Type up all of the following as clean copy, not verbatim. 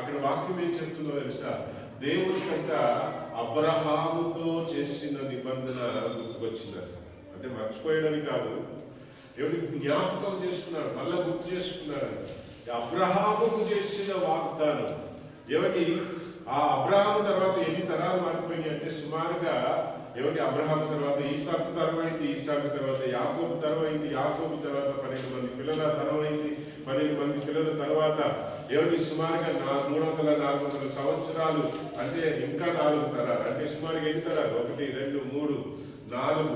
అక్కడ వాక్యం ఏం చెప్తుందో తెలుసా? దేవుడి కంట అబ్రహాముతో చేసిన నిబంధన గుర్తుకొచ్చింది. అంటే మర్చిపోయాడని కాదు, దేవుడి జ్ఞాపకం చేసుకున్నాడు, మళ్ళా గుర్తు చేసుకున్నాడు. అబ్రహాముకు చేసిన వాగ్దానం ఏమిటి? ఆ అబ్రహాము తర్వాత ఎన్ని తరాలు మారిపోయినాయి అంటే సుమారుగా ఏమిటి? అబ్రహాము తర్వాత ఈసాకు తరం అయింది, ఈసాకు తర్వాత యాకోబు తరం అయింది, యాకోబు తర్వాత 12 మంది పిల్లల తరం అయింది, 12 మంది పిల్లల తర్వాత ఏమిటి? సుమారుగా 300-400 సంవత్సరాలు, అంటే ఇంకా 4 తరాలు, అంటే సుమారుగా ఎన్ని తరాలు? 1 2 3 4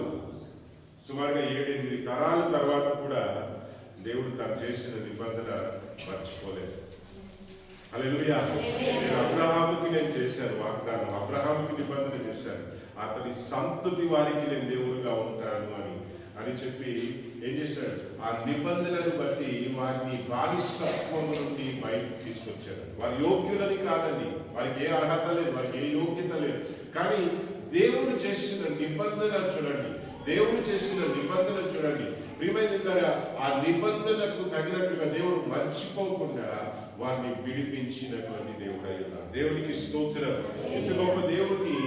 సుమారుగా 7-8 తరాల తర్వాత కూడా దేవుడు తను చేసిన నిబంధన మర్చిపోలేదు. హల్లెలూయా. అబ్రహాముకి నేను చేశాను వాగ్దానం, అబ్రహాముకి నిబంధన చేశాను, అతని సంతతి వారికి నేను దేవుడుగా ఉంటాను అని చెప్పి ఏం చేశాడు? ఆ నిబంధనను బట్టి వారిని బానిసత్వం నుండి బయటకు తీసుకొచ్చాడు. వారి యోగ్యులని కాదని, వారికి ఏ అర్హత లేదు, వారికి ఏ యోగ్యత లేదు, కానీ దేవుడు చేసిన నిబంధన చూడండి, దేవుడు చేసిన నిబంధన చూడండి ప్రియమైన. ఆ నిబంధనకు తగినట్టుగా దేవుడు మర్చిపోకుండా వారిని విడిపించినటువంటి దేవుడు అయ్యాడు. దేవునికి స్తోత్రం. ఎంత గొప్ప దేవుడిని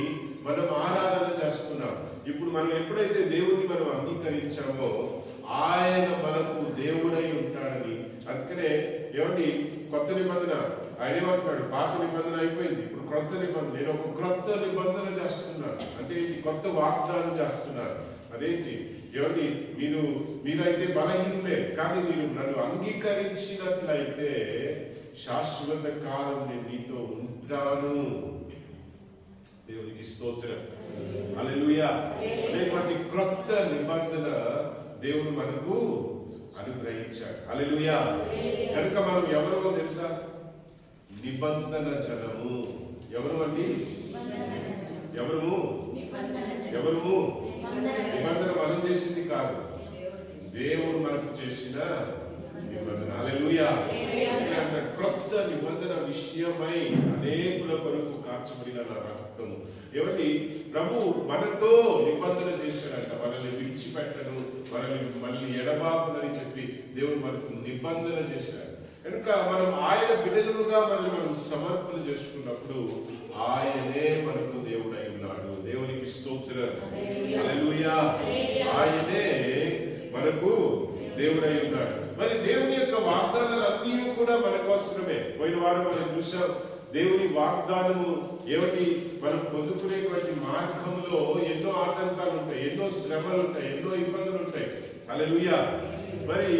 మనం ఆరాధన చేస్తున్నాం. ఇప్పుడు మనం ఎప్పుడైతే దేవుడిని మనం అంగీకరించామో ఆయన మనకు దేవుడై ఉంటాడని. అందుకనే ఏమండి, కొత్త నిబంధన ఆయన ఏమంటున్నాడు? పాత నిబంధన అయిపోయింది, ఇప్పుడు క్రొత్త నిబంధన. నేను ఒక క్రొత్త నిబంధన చేస్తున్నాను, అంటే కొత్త వాగ్దానం చేస్తున్నాను. అదేంటి? ఏమండి, మీరైతే బలహీనులే, కానీ మీరు నన్ను అంగీకరించినట్లయితే శాశ్వత కాలం నేను నీతో ఉంటాను. దేవునికి స్తోత్రం. హల్లెలూయా. అనేటువంటి క్రొత్త నిబంధన దేవుడు మనకు అనుగ్రహించాడు. హల్లెలూయా. కనుక మనం ఎవరో తెలుసా? నిబంధన జనము. ఎవరు అండి? ఎవరు? నిబంధన మనం చేసింది కాదు, దేవుడు మనకు చేసిన నిబంధన. హల్లెలూయా. క్రొత్త నిబంధన విషయమై అనేకుల కొరకు కార్చబడిన నా రక్తము. ఏమండి, ప్రభు మనతో నిబంధన చేశాడంట. మనల్ని విడిచిపెట్టను, మళ్ళీ ఎడబాపునని చెప్పి దేవుడు మనకు నిబంధన చేశాడు. కనుక మనం ఆయన బిడ్డలుగా మనం సమర్పణ చేసుకున్నప్పుడు ఆయనే మనకు దేవుడై ఉన్నాడు. దేవునికి స్తోత్రం. హల్లెలూయా. ఆయనే మనకు దేవుడై ఉన్నాడు. మరి దేవుని యొక్క వాగ్దానాలు అన్నీ కూడా మన కోసమే. పోయిన వారం మనం చూసాం, దేవుని వాగ్దానము ఏమిటి? మనం పొందుకునేటువంటి మార్గంలో ఎన్నో ఆటంకాలు ఉంటాయి, ఎన్నో శ్రమలు ఉంటాయి, ఎన్నో ఇబ్బందులు ఉంటాయి. హల్లెలూయా. మరి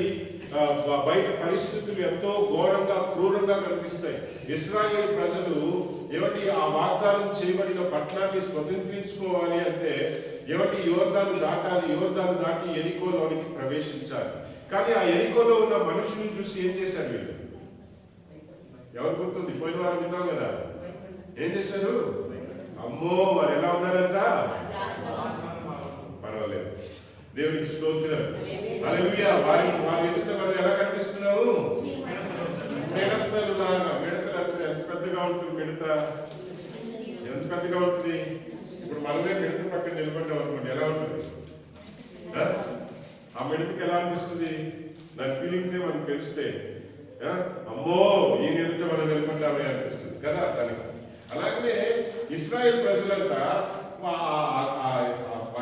బయట పరిస్థితులు ఎంతో ఘోరంగా క్రూరంగా కనిపిస్తాయి. ఇశ్రాయేలు ప్రజలు ఏమిటి? ఆ వాగ్దానం చేయబడిన పట్టణాన్ని స్వతంత్రించుకోవాలి అంటే ఏమిటి? యోర్దాను దాటాలి, యోర్దాను దాటి ఎరికోలోనికి ప్రవేశించాలి. కానీ ఆ ఎరికోలో ఉన్న మనుషులను చూసి ఏం చేశారు వీళ్ళు? ఎవరు గుర్తుంది? పోయిన వారు విన్నాం కదా, ఏం చేశారు? అమ్మో వారు ఎలా ఉన్నారంట? పర్వాలేదు, దేవునికి స్తోత్రం. హల్లెలూయా. వారి ఎదుట మనం ఎలా కనిపిస్తున్నావు? మిడతలు లాగా. మిడతలు ఎంత పెద్దగా ఉంటుంది? మిడత ఎంత పెద్దగా ఉంటుంది? ఇప్పుడు మనమే మిడత పక్కన నిలబడ్డాం అనుకోండి, ఎలా ఉంటుంది? ఆ మిడతకి ఎలా అనిపిస్తుంది? దాని ఫీలింగ్స్ మనకు తెలిస్తే అమ్మో ఈయన ఎదుట మనం నిలబడ్డామే అనిపిస్తుంది కదా దానికి. అలాగనే ఇశ్రాయేల్ ప్రజలంతా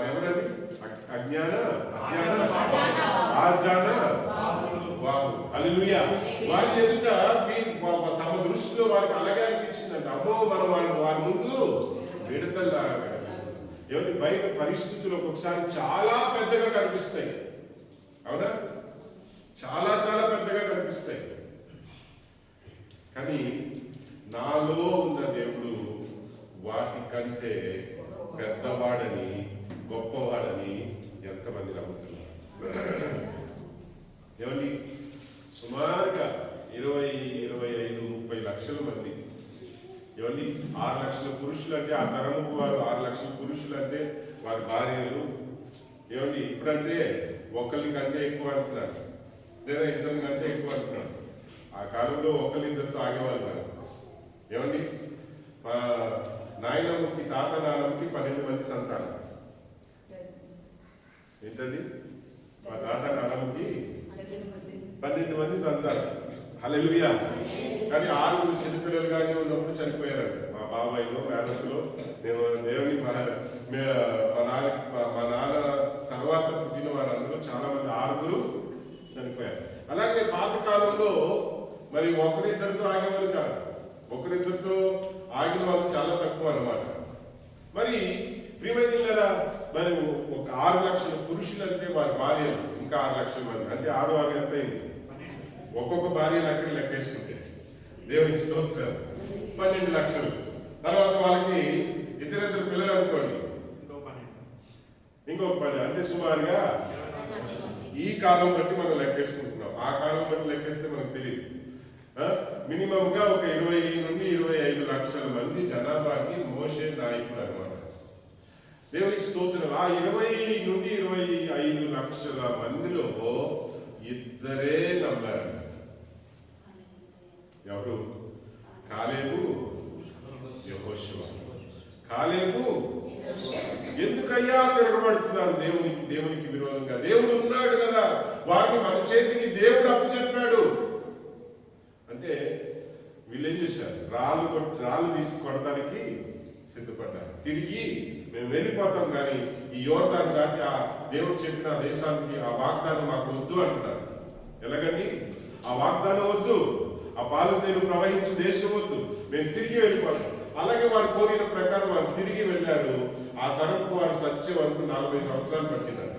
ఎవరండి? హల్లెలూయా. వారి ఎదుట తమ దృష్టిలో వారికి అలాగే అనిపించిందంట. అమ్మో మనం వారి ముందు మిడతల్లాగా కనిపిస్తుంది. ఎవరి బయట పరిస్థితులు ఒక్కొక్కసారి చాలా పెద్దగా కనిపిస్తాయి, అవునా? చాలా చాలా పెద్దగా కనిపిస్తాయి. కానీ నాలో ఉన్న దేవుడు వాటి కంటే పెద్దవాడని, గొప్పవాడని ఎంతమంది నమ్ముతున్నారు? ఏమండి, సుమారుగా 20-25-30 లక్షల మంది. ఏమండి, 6 లక్షల పురుషులు అంటే ఆ తరముకు వారు 6 లక్షల పురుషులు అంటే వారి భార్యలు. ఏమండి, ఇప్పుడంటే ఒకరి కంటే ఎక్కువ అంటున్నారు, లేదా 2 కంటే ఎక్కువ అంటున్నారు. ఆ కాలంలో ఒకరిద్దరితో ఆగేవాళ్ళు కాదు. ఏమండి, మా నాయనమ్మకి, తాత నాన్నమ్మకి 12 మంది సంతానం. ఏంటండి? మా తాత నాన్నమ్మకి 12 మంది సంతానం. హల్లెలూయా. కానీ 6 చిన్నపిల్లలుగానే ఉన్నప్పుడు చనిపోయారంట. మా బాబాయ్లో వేదకులో నేను దేవుని మా నాన్న తర్వాత పుట్టిన వారందరూ చాలా మంది 6 చనిపోయారు. అలాగే పాతకాలంలో మరి ఒకరిద్దరితో ఆగేవారు కాదు. ఒకరిద్దరితో ఆగిన వాళ్ళు చాలా తక్కువ అన్నమాట. మరి ప్రియమైన మరి ఒక 6 లక్షల పురుషులు అంటే వారి భార్యలు ఇంకా 6 లక్షల మంది అంటే 6 ఎంత అయింది? ఒక్కొక్క భార్య లెక్కేసుకుంటే దేవునికి స్తోత్రం 12 లక్షలు. తర్వాత వాళ్ళకి ఇద్దరిద్దరు పిల్లలు అనుకోండి, ఇంకొక 10 అంటే సుమారుగా ఈ కాలం బట్టి మనం లెక్కేసుకుంటున్నాం. ఆ కాలం బట్టి లెక్కేస్తే మనకు తెలియదు. మినిమం గా ఒక 20 నుండి 25 లక్షల మంది జనాభాకి మోషే నాయకుడు అనమాట. దేవునికి స్తోత్రం. ఆ 20 నుండి 25 లక్షల మందిలో ఇద్దరే నమ్మారు. ఎవరు? కాలేబు, యెహోషువ. కాలేబు ఎందుకయ్యా తిరగబడుతున్నారు దేవునికి విరోధంగా? దేవుడు ఉన్నాడు కదా, వారిని మన చేతికి దేవుడు అప్పచెప్పాడు అంటే వీళ్ళేం చేశారు? రాళ్ళు తీసి కొడడానికి సిద్ధపడ్డారు. తిరిగి మేము వెళ్ళిపోతాం, కానీ ఈ యోర్దాను దాటి ఆ దేవుడు చెప్పిన దేశానికి ఆ వాగ్దానం మాకు వద్దు అంటున్నారు. ఎలాగండి? ఆ వాగ్దానం వద్దు, ఆ పాలు తేనె ప్రవహించు దేశం వద్దు, మేము తిరిగి వెళ్ళిపోతాం. అలాగే వారు కోరిన ప్రకారం వారు తిరిగి వెళ్ళారు. ఆ తరపు వారు సత్య వరకు 40 సంవత్సరాలు పట్టిందంట.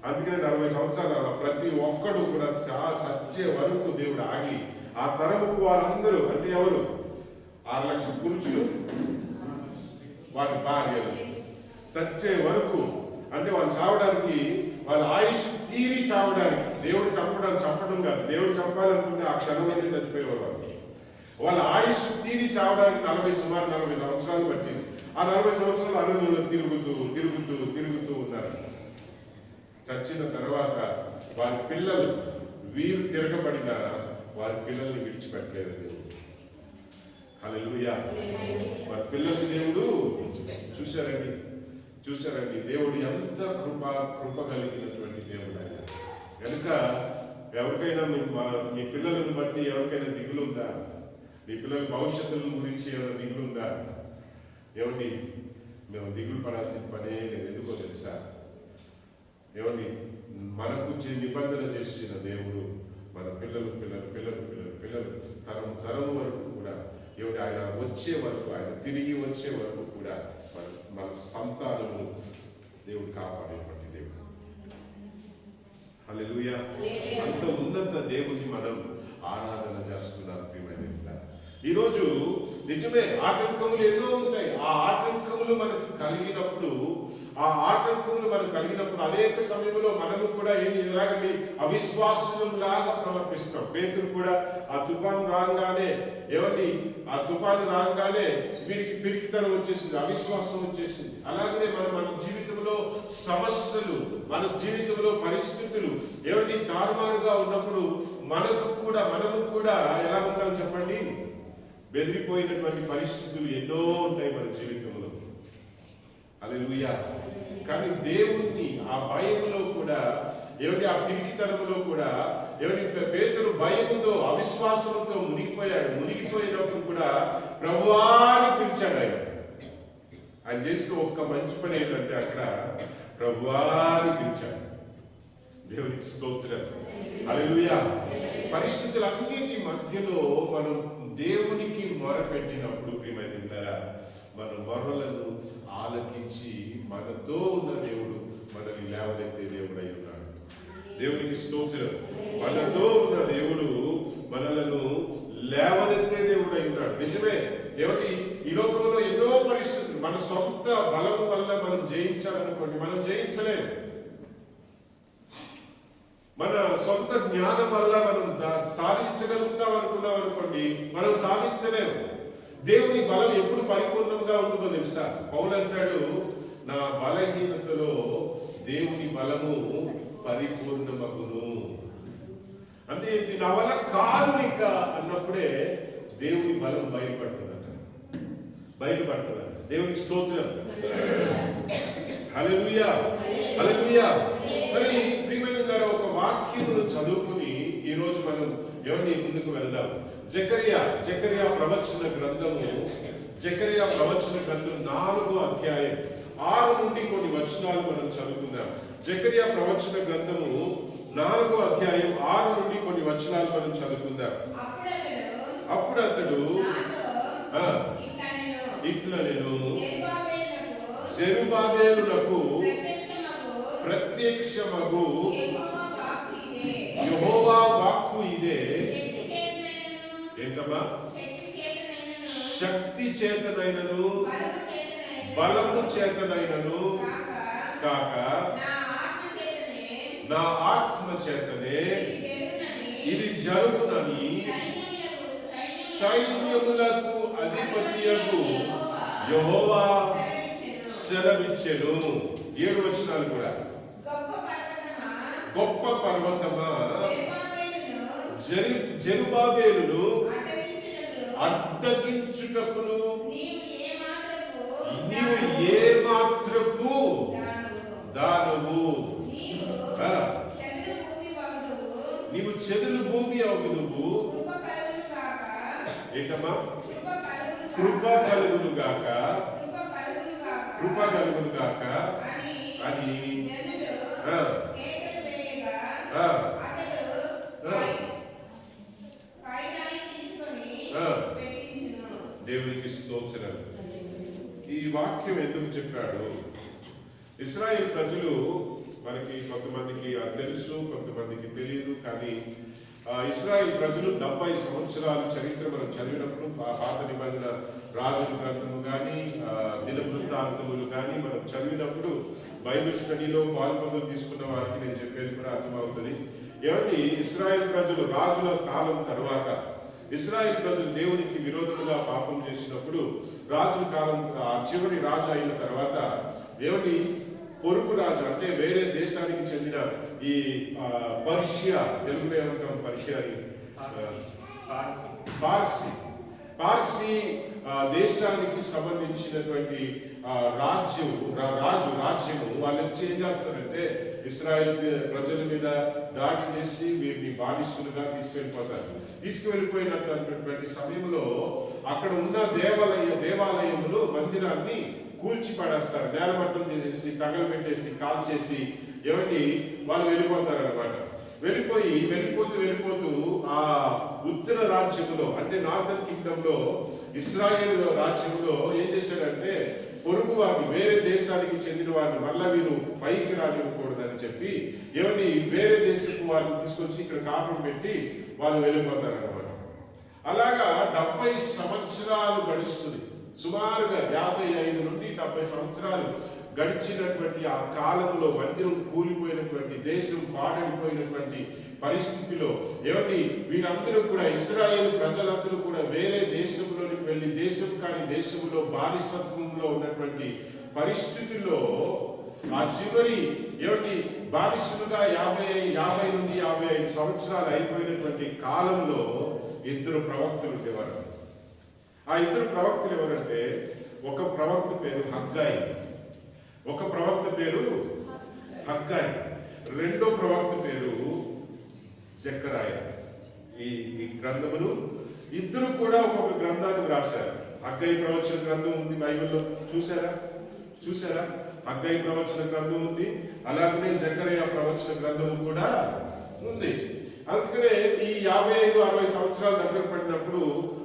అందుకనే 40 సంవత్సరాలు ప్రతి ఒక్కడు కూడా చాలా సత్య వరకు దేవుడు ఆగి ఆ తరపుకు వారందరూ అంటే ఎవరు? 6 లక్షల పురుషులు, వారి భార్యలు సచ్చే వరకు అంటే వాళ్ళు చావడానికి, వాళ్ళ ఆయుష్ తీరి చావడానికి, దేవుడు చంపడం కాదు. దేవుడు చంపాలనుకుంటే ఆ క్షణంలోనే చనిపోయేవారు. వాళ్ళ ఆయుష్ తీరి చావడానికి సుమారు 40 సంవత్సరాలు పట్టింది. ఆ 40 సంవత్సరాలు అరణ్యంలో తిరుగుతూ ఉన్నారు. చచ్చిన తర్వాత వారి పిల్లలు వీరు తిరగబడిన వారి పిల్లల్ని విడిచిపెట్టలేదు దేవుడు. హల్లెలూయా. వారి పిల్లల్ని దేవుడు చూశారండి. దేవుడు ఎంత కృప కలిగినటువంటి దేవుడు ఆయన. కనుక ఎవరికైనా మీ పిల్లలను బట్టి ఎవరికైనా దిగులుందా? మీ పిల్లల భవిష్యత్తుల గురించి ఏమైనా దిగులుందా? ఏమండి, మేము దిగులు పడాల్సిన పనే లేదు. ఎందుకో తెలుసా? ఏమండి, మనకు నిబంధన చేసిన దేవుడు మన పిల్లలు తరం వరకు కూడా ఏమిటి ఆయన వచ్చే వరకు, ఆయన తిరిగి వచ్చే వరకు కూడా మన సంతానము దేవుడు కాపాడేటువంటి దేవుడు. హల్లెలూయా. అంత ఉన్నత దేవుని మనం ఆరాధన చేస్తున్నాం. ఈరోజు నిజమే ఆటంకములు ఎన్నో ఉంటాయి. ఆ ఆటంకములు మనకు కలిగినప్పుడు అనేక సమయంలో మనము కూడా ఎలాగండి అవిశ్వాసులాగా ప్రవర్తిస్తాం. పేతురు కూడా ఆ తుఫాను రాగానే వీడికి పిరికితనం వచ్చేసింది, అవిశ్వాసం వచ్చేసింది. అలాగనే మన జీవితంలో సమస్యలు, మన జీవితంలో పరిస్థితులు తారుమారుగా ఉన్నప్పుడు మనము కూడా ఎలా ఉంటాం చెప్పండి? బెదిరిపోయినటువంటి పరిస్థితులు ఎన్నో ఉంటాయి మన జీవితంలో. హల్లెలూయా. కానీ దేవుణ్ణి ఆ భయములో కూడా ఆ పిరికితనములో కూడా పేతురు భయముతో అవిశ్వాసంతో మునిగిపోయినప్పుడు కూడా ప్రభువాని పిలిచాడు. ఆయన చేసిన ఒక్క మంచి పని ఏంటంటే అక్కడ ప్రభువాని పిలిచాడు. దేవునికి స్తోత్రం. హల్లెలూయా. పరిస్థితులన్నిటి మధ్యలో మనం దేవునికి మొరపెట్టినప్పుడు ప్రియమైనలారా, మన మొరలను ఆలకించి మనతో ఉన్న దేవుడు మనల్ని లేవనెత్తే దేవుడై ఉన్నాడు. దేవునికి స్తోత్రం. మనతో ఉన్న దేవుడు మనలను లేవనెత్తే దేవుడై ఉన్నాడు. నిజమే. ఈ లోకంలో ఎన్నో పరిస్థితులు మన సొంత బలం వల్ల మనం జయించాలనుకోండి, మనం జయించలేము. మన సొంత జ్ఞానం వల్ల మనం సాధించగలుగుతాం అనుకున్నాం అనుకోండి, మనం సాధించలేము. దేవుని బలం ఎప్పుడు పరిపూర్ణంగా ఉంటుందో తెలుసా? పౌలు అంటాడు, నా బలహీనతలో దేవుని బలము పరిపూర్ణమగును. అంటే ఏంటి? నా వల్ల కాదు ఇంకా అన్నప్పుడే దేవుని బలం బయటపడుతుందంట. దేవునికి స్తోత్రం. హల్లెలూయా. మరి ప్రియమైన గారు ఒక వాక్యమును చదువుకుని ఈ రోజు మనం ఎవరిని ముందుకు వెళ్దాం. జకరియా ప్రవచన గ్రంథము 4వ అధ్యాయం 6 నుండి కొన్ని వచనాలు మనం చదువుకుందాం. జకరియా ప్రవచన గ్రంథము 4వ అధ్యాయం 6 నుండి కొన్ని వచనాలు మనం చదువుకుందాం. అప్పుడు అతడు ఇట్లా నేను జెరుబాబెలునకు ప్రత్యక్షమగు యెహోవా వాక్కు ఇదే. ఏంటమ్మా? శక్తి చేతనైనను బలము చేతనైనను కాక నా ఆత్మ చేతనే ఇది జరుగునని సైన్యములకు అధిపతియగు యెహోవా సెలవిచ్చెను. 7 వచనాలు కూడా. గొప్ప పర్వతమా జెరుబాబెలును అడ్డగించుటకును నీవు ఏ మాత్రపు దానవు, నీవు చెదులు భూమి అవుదువు. ఏంటమ్మా? కృప కలుగును గాక అని దేవునికి స్తోత్రం. ఈ వాక్యం ఎందుకు చెప్పాడు? ఇశ్రాయేల్ ప్రజలు మనకి కొంతమందికి తెలుసు, కొంతమందికి తెలియదు. కానీ ఇశ్రాయేల్ ప్రజలు 70 సంవత్సరాల చరిత్ర మనం చదివినప్పుడు పాత నిబంధన రాజుల గ్రంథము కానీ దినవృత్తాంతములు కానీ మనం చదివినప్పుడు బైబిల్ స్టడీలో పాల్పొందులు తీసుకున్న వారికి నేను చెప్పేది కూడా అర్థమవుతుంది. ఏమండి, ఇశ్రాయేల్ ప్రజలు రాజుల కాలం తర్వాత ఇశ్రాయేల్ ప్రజలు దేవునికి విరోధంగా పాపం చేసినప్పుడు రాజుల కాలం చివరి రాజు అయిన తర్వాత ఏమండి పొరుగు రాజు అంటే వేరే దేశానికి చెందిన ఈ పర్షియా, తెలుగులో ఏమంటాం పర్షియా, పార్సీ దేశానికి సంబంధించినటువంటి రాజ్యము వాళ్ళు ఏం చేస్తారంటే ఇశ్రాయేల్ ప్రజల మీద దాడి చేసి వీరిని బానిసలుగా తీసుకువెళ్ళిపోయినటువంటి సమయంలో అక్కడ ఉన్న దేవాలయములు మందిరాన్ని కూల్చి పడేస్తారు, నేలమట్టం చేసేసి తగలబెట్టేసి కాల్చేసి ఏమండి వాళ్ళు వెళ్ళిపోతారు అనమాట. వెళ్ళిపోతూ ఆ ఉత్తర రాజ్యములో అంటే నార్థన్ కింగ్డమ్ లో ఇశ్రాయేల్ రాజ్యంలో ఏం చేశాడంటే పొరుగు వారిని, వేరే దేశానికి చెందిన వారిని మళ్ళా వీరు పైకి రానివ్వకూడదని చెప్పి ఏమండి వేరే దేశపు వారిని తీసుకొచ్చి ఇక్కడ కాపురం పెట్టి వాళ్ళు వెళ్ళిపోతారు అనమాట. అలాగా 70 సంవత్సరాలు గడుస్తుంది. సుమారుగా 55 నుండి 70 సంవత్సరాలు గడిచినటువంటి ఆ కాలంలో మందిరం కూలిపోయినటువంటి, దేశం పాడైపోయినటువంటి పరిస్థితిలో ఏమండి వీరందరూ కూడా ఇశ్రాయేల్ ప్రజలందరూ కూడా వేరే దేశంలోనికి వెళ్ళి దేశం కాని దేశంలో బానిసత్వంలో ఉన్నటువంటి పరిస్థితుల్లో ఆ చివరి ఏమండి బానిసలుగా 50 నుండి 55 సంవత్సరాలు అయిపోయినటువంటి కాలంలో 2 ప్రవక్తలు ఉండేవారు. ఆ 2 ప్రవక్తలు ఎవరంటే, ఒక ప్రవక్త పేరు హగ్గాయి, రెండో ప్రవక్త పేరు జకర్యా. ఈ గ్రంథములు 2 కూడా ఒక్కొక్క గ్రంథాన్ని రాశారు. హగ్గాయి ప్రవచన గ్రంథం ఉంది బైబిల్లో, చూసారా? హగ్గాయి ప్రవచన గ్రంథం ఉంది, అలాగనే జకర్యా ప్రవచన గ్రంథం కూడా ఉంది. అందుకనే ఈ 55-60 సంవత్సరాల దగ్గర పడినప్పుడు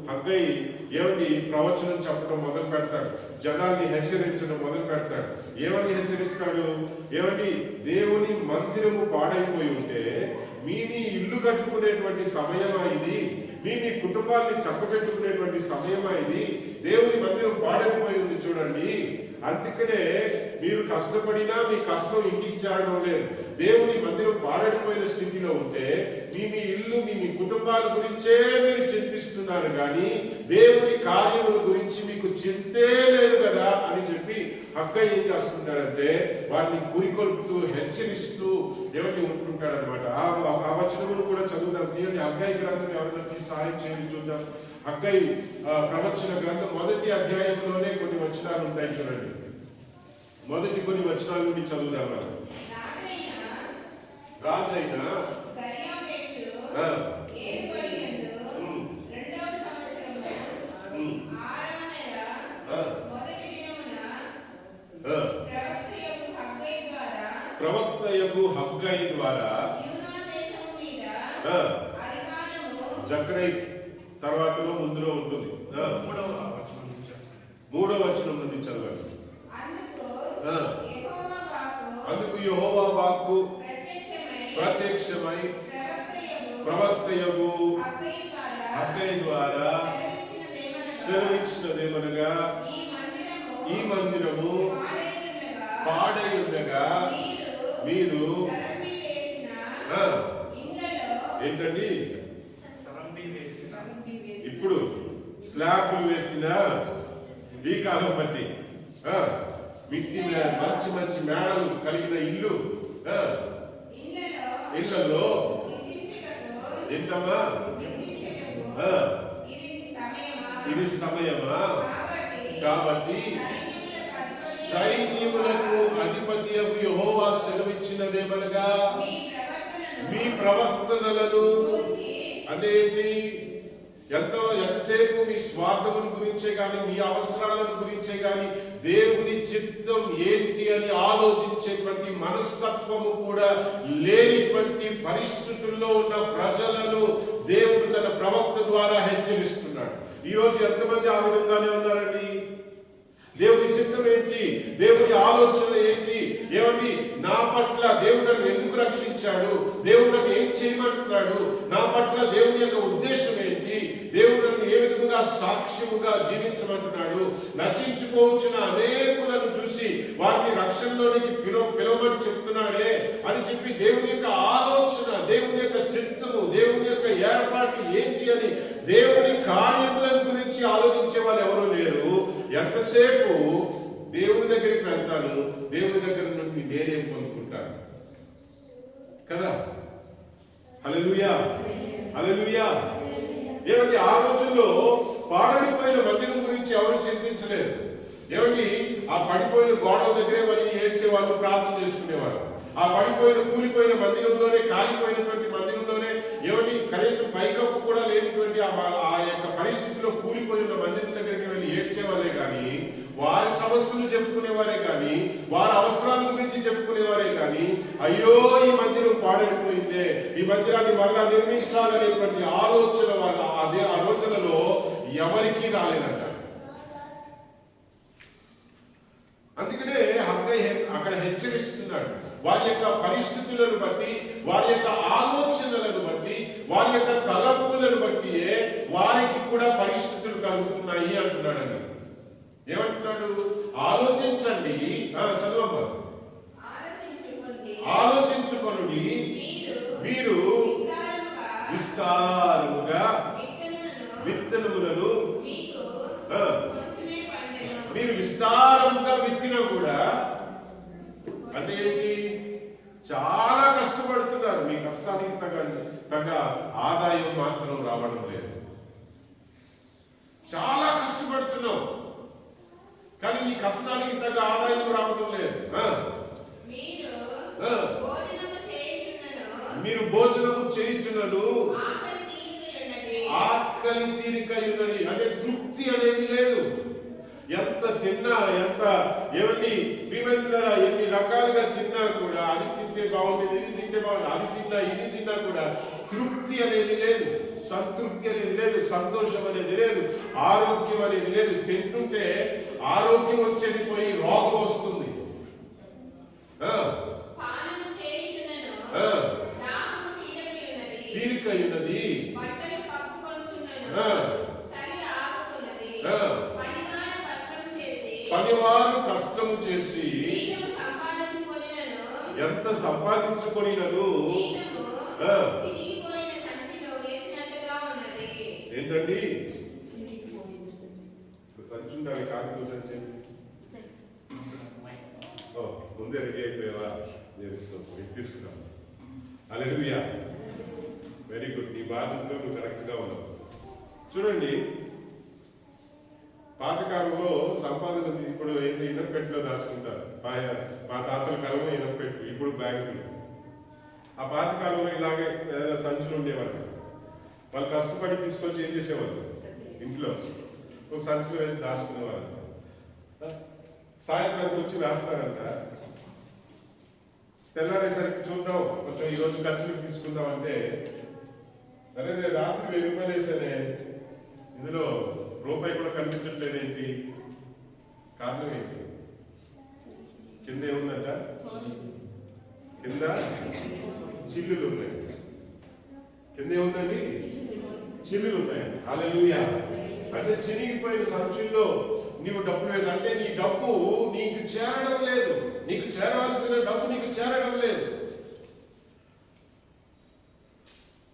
హగ్గాయి ఏమని ప్రవచనం చెప్పడం మొదలు పెడతాడు, జనాల్ని హెచ్చరించడం మొదలు పెడతాడు. ఏమని హెచ్చరిస్తాడు? ఏమని? దేవుని మందిరము పాడైపోయి ఉంటే మీ ఇల్లు కట్టుకునేటువంటి సమయమా ఇది? మీ కుటుంబాన్ని చక్కబెట్టుకునేటువంటి సమయమా ఇది? దేవుని మందిరం పాడైపోయి ఉంది చూడండి. అందుకనే మీరు కష్టపడినా మీ కష్టం ఇంటికి చేరడం లేదు. దేవుని మందిరం పాడైపోయిన స్థితిలో ఉంటే మీ ఇల్లు మీ కుటుంబాల గురించే మీరు చింతిస్తున్నారు కానీ దేవుని కార్యముల గురించి మీకు చింతే లేదు కదా అని చెప్పి హగ్గయి ఏం చేస్తుంటాడంటే వారిని గురికొల్పుతూ హెచ్చరిస్తూ ఏమిటి ఉంటుంటాడు అనమాట. ఆ వచనములు కూడా చదువుదాం. తీయండి హగ్గయి గ్రంథం ఎవరైనా సహాయం చేయండి చూద్దాం. హగ్గయి ప్రవచన గ్రంథం 1వ అధ్యాయంలోనే కొన్ని వచనాలు ఉంటాయి చూడండి. మొదటి కొన్ని వచనాల నుండి చదువుదాం. రాజైన హగ్గై ద్వారా జక్రై తర్వాతలో ముందులో ఉంటుంది. 3వ వచనం నుండి చదవండి. అందుకు యెహోవా వాక్కు ప్రత్యక్షమై ప్రవక్తయగు హగ్గై ద్వారా సెలవిచ్చినదేమనగా, ఈ మందిరము పాడై ఉండగా మీరు ఏంటండి ఇప్పుడు స్లాబ్లు వేసిన ఈ కాలం బట్టి మిట్టి మంచి మంచి మేడలు కలిగిన ఇళ్లలో ఏంటమ్మా ఇది సమయమా? కాబట్టి సైన్యములకు అధిపతియగు యెహోవా సెలవిచ్చినదేమనగా, మీ ప్రవర్తనలను అదేంటి ఎంతసేపు మీ స్వార్థముల గురించే కానీ మీ అవసరాలను గురించే కానీ దేవుని చిత్తం ఏంటి అని ఆలోచించేటువంటి మనస్తత్వము కూడా లేనిటువంటి పరిస్థితుల్లో ఉన్న ప్రజలను దేవుడు తన ప్రవక్త ద్వారా హెచ్చరిస్తున్నాడు. ఈరోజు ఎంతమంది ఆ విధంగానే ఉన్నారండి? దేవుని చిత్తం ఏంటి? దేవుని ఆలోచన ఏంటి? ఏమండి, నా పట్ల దేవుడు నన్ను ఎందుకు రక్షించాడు? దేవుడు నన్ను ఏం చేయమంటున్నాడు? నా పట్ల దేవుని యొక్క ఉద్దేశం ఏంటి? దేవుడు నన్ను ఏ విధంగా సాక్ష్యముగా జీవించమంటున్నాడు? నశించుకోవచ్చిన అనేకులను చూసి వారిని రక్షణలోనికి పిలవమని చెప్తున్నాడే అని చెప్పి దేవుని యొక్క ఆలోచన, దేవుని యొక్క చిత్తము, దేవుని యొక్క ఏర్పాటు ఏంటి అని దేవుని కార్యములను గురించి ఆలోచించే వాళ్ళు ఎవరు లేరు. ఎంతసేపు దేవుని దగ్గరికి వెళ్తాను, దేవుని దగ్గర నుండి నేనేం పొందుకుంటాను కదా. హల్లెలూయా, హల్లెలూయా. ఏమండి, ఆ రోజుల్లో పాడడిపోయిన మందిరం గురించి ఎవరు చింతించలేదు. ఏమండి, ఆ పడిపోయిన గోడల దగ్గరే వెళ్ళి ఏడ్చే వాళ్ళు, ప్రార్థన చేసుకునేవారు. ఆ పడిపోయిన కూలిపోయిన మందిరంలోనే, కాలిపోయినటువంటి మందిరంలోనే, ఏమండి కనీసం పైకప్పు కూడా లేనిటువంటి ఆ యొక్క పరిస్థితిలో కూలిపోయిన మందిరం దగ్గరికి వెళ్ళి ఏడ్చేవాళ్ళే కానీ, వారి సమస్యలు చెప్పుకునేవారే కానీ, వారి అవసరాల గురించి చెప్పుకునేవారే కానీ, అయ్యో ఈ మందిరం పాడైపోయిందే, ఈ మందిరాన్ని మళ్ళా నిర్మించాలనేటువంటి ఆలోచన వాళ్ళ అదే ఆ రోజులలో ఎవరికీ రాలేదంట. అందుకనే హగ్గై అక్కడ హెచ్చరిస్తున్నాడు. వారి యొక్క పరిస్థితులను బట్టి, వారి యొక్క ఆలోచనలను బట్టి, వారి యొక్క తలంపులను బట్టి వారికి కూడా పరిస్థితులు కలుగుతున్నాయి అంటున్నాడండి. ఏమంటున్నాడు? ఆలోచించండి. చదవమ్మా. ఆలోచించుకొనుడి, మీరు విస్తారముగా విత్తనములను మీరు విస్తారముగా విత్తినా కూడా అంటే ఏంటి? చాలా కష్టపడుతున్నారు, మీ కష్టానికి తగ్గ ఆదాయం మాత్రం రావడం లేదు. చాలా కష్టపడుతున్నావు కానీ నీ కష్టానికి తగ్గ ఆదాయం రావడం లేదు. మీరు భోజనము చేయుచున్నను ఆకలి తీరికయున్నది, అంటే తృప్తి అనేది లేదు. ఎంత తిన్నా, ఎంత ఏమండి ప్రియమైనరా, ఎన్ని రకాలుగా తిన్నా కూడా అది తింటే బాగుండేది, ఇది తింటే బాగుంది, అది తిన్నా ఇది తిన్నా కూడా తృప్తి అనేది లేదు, సంతృప్తి అనేది లేదు, సంతోషం అనేది లేదు, ఆరోగ్యం అనేది లేదు. తింటుంటే ఆరోగ్యం వచ్చేది పోయి రోగం వస్తుంది. తీరిక ఉన్నది, పనివారు కష్టము చేసి ఎంత సంపాదించుకొనినను ఏంటండి సంచి ఉండాలి, కాకులు సంచి ముందే రెడీ అయిపోయావా? తీసుకుంటాం. హల్లెలూయా, వెరీ గుడ్. నీ బాధ్యతలో నువ్వు కరెక్ట్గా ఉన్నావు. చూడండి, పాతకాలంలో సంపాదన ఇప్పుడు ఏంటి, ఇనపెట్టులో దాచుకుంటారు. మా తాతల కాలంలో ఇనపెట్టు, ఇప్పుడు బ్యాంకులు. ఆ పాతకాలంలో ఇలాగే ఏదైనా సంచులు ఉండేవాళ్ళు. వాళ్ళు కష్టపడి తీసుకొచ్చి ఏం చేసేవాళ్ళు, ఇంట్లో ఒక సంచులు వేసి దాచుకునేవాళ్ళు. సాయంత్రానికి వచ్చి వేస్తారంట. తెల్లారేసరికి చూద్దాం, కొంచెం ఈరోజు ఖర్చులకు తీసుకుందాం అంటే, అరే నేను రాత్రి 1000 రూపాయలు వేసానే, ఇందులో రూపాయి కూడా కనిపించట్లేదు ఏంటి? కారణం ఏంటి? కింద ఏముందంట? కింద చిల్లులు ఉన్నాయి. కింద ఏముందండి? చిల్లులు ఉన్నాయి. హల్లెలూయా. అంటే చినిగిపోయిన సంచుల్లో నీవు డబ్బులు వేసి, అంటే నీ డబ్బు నీకు చేరడం లేదు, నీకు చేరవలసిన డబ్బు నీకు చేరడం లేదు.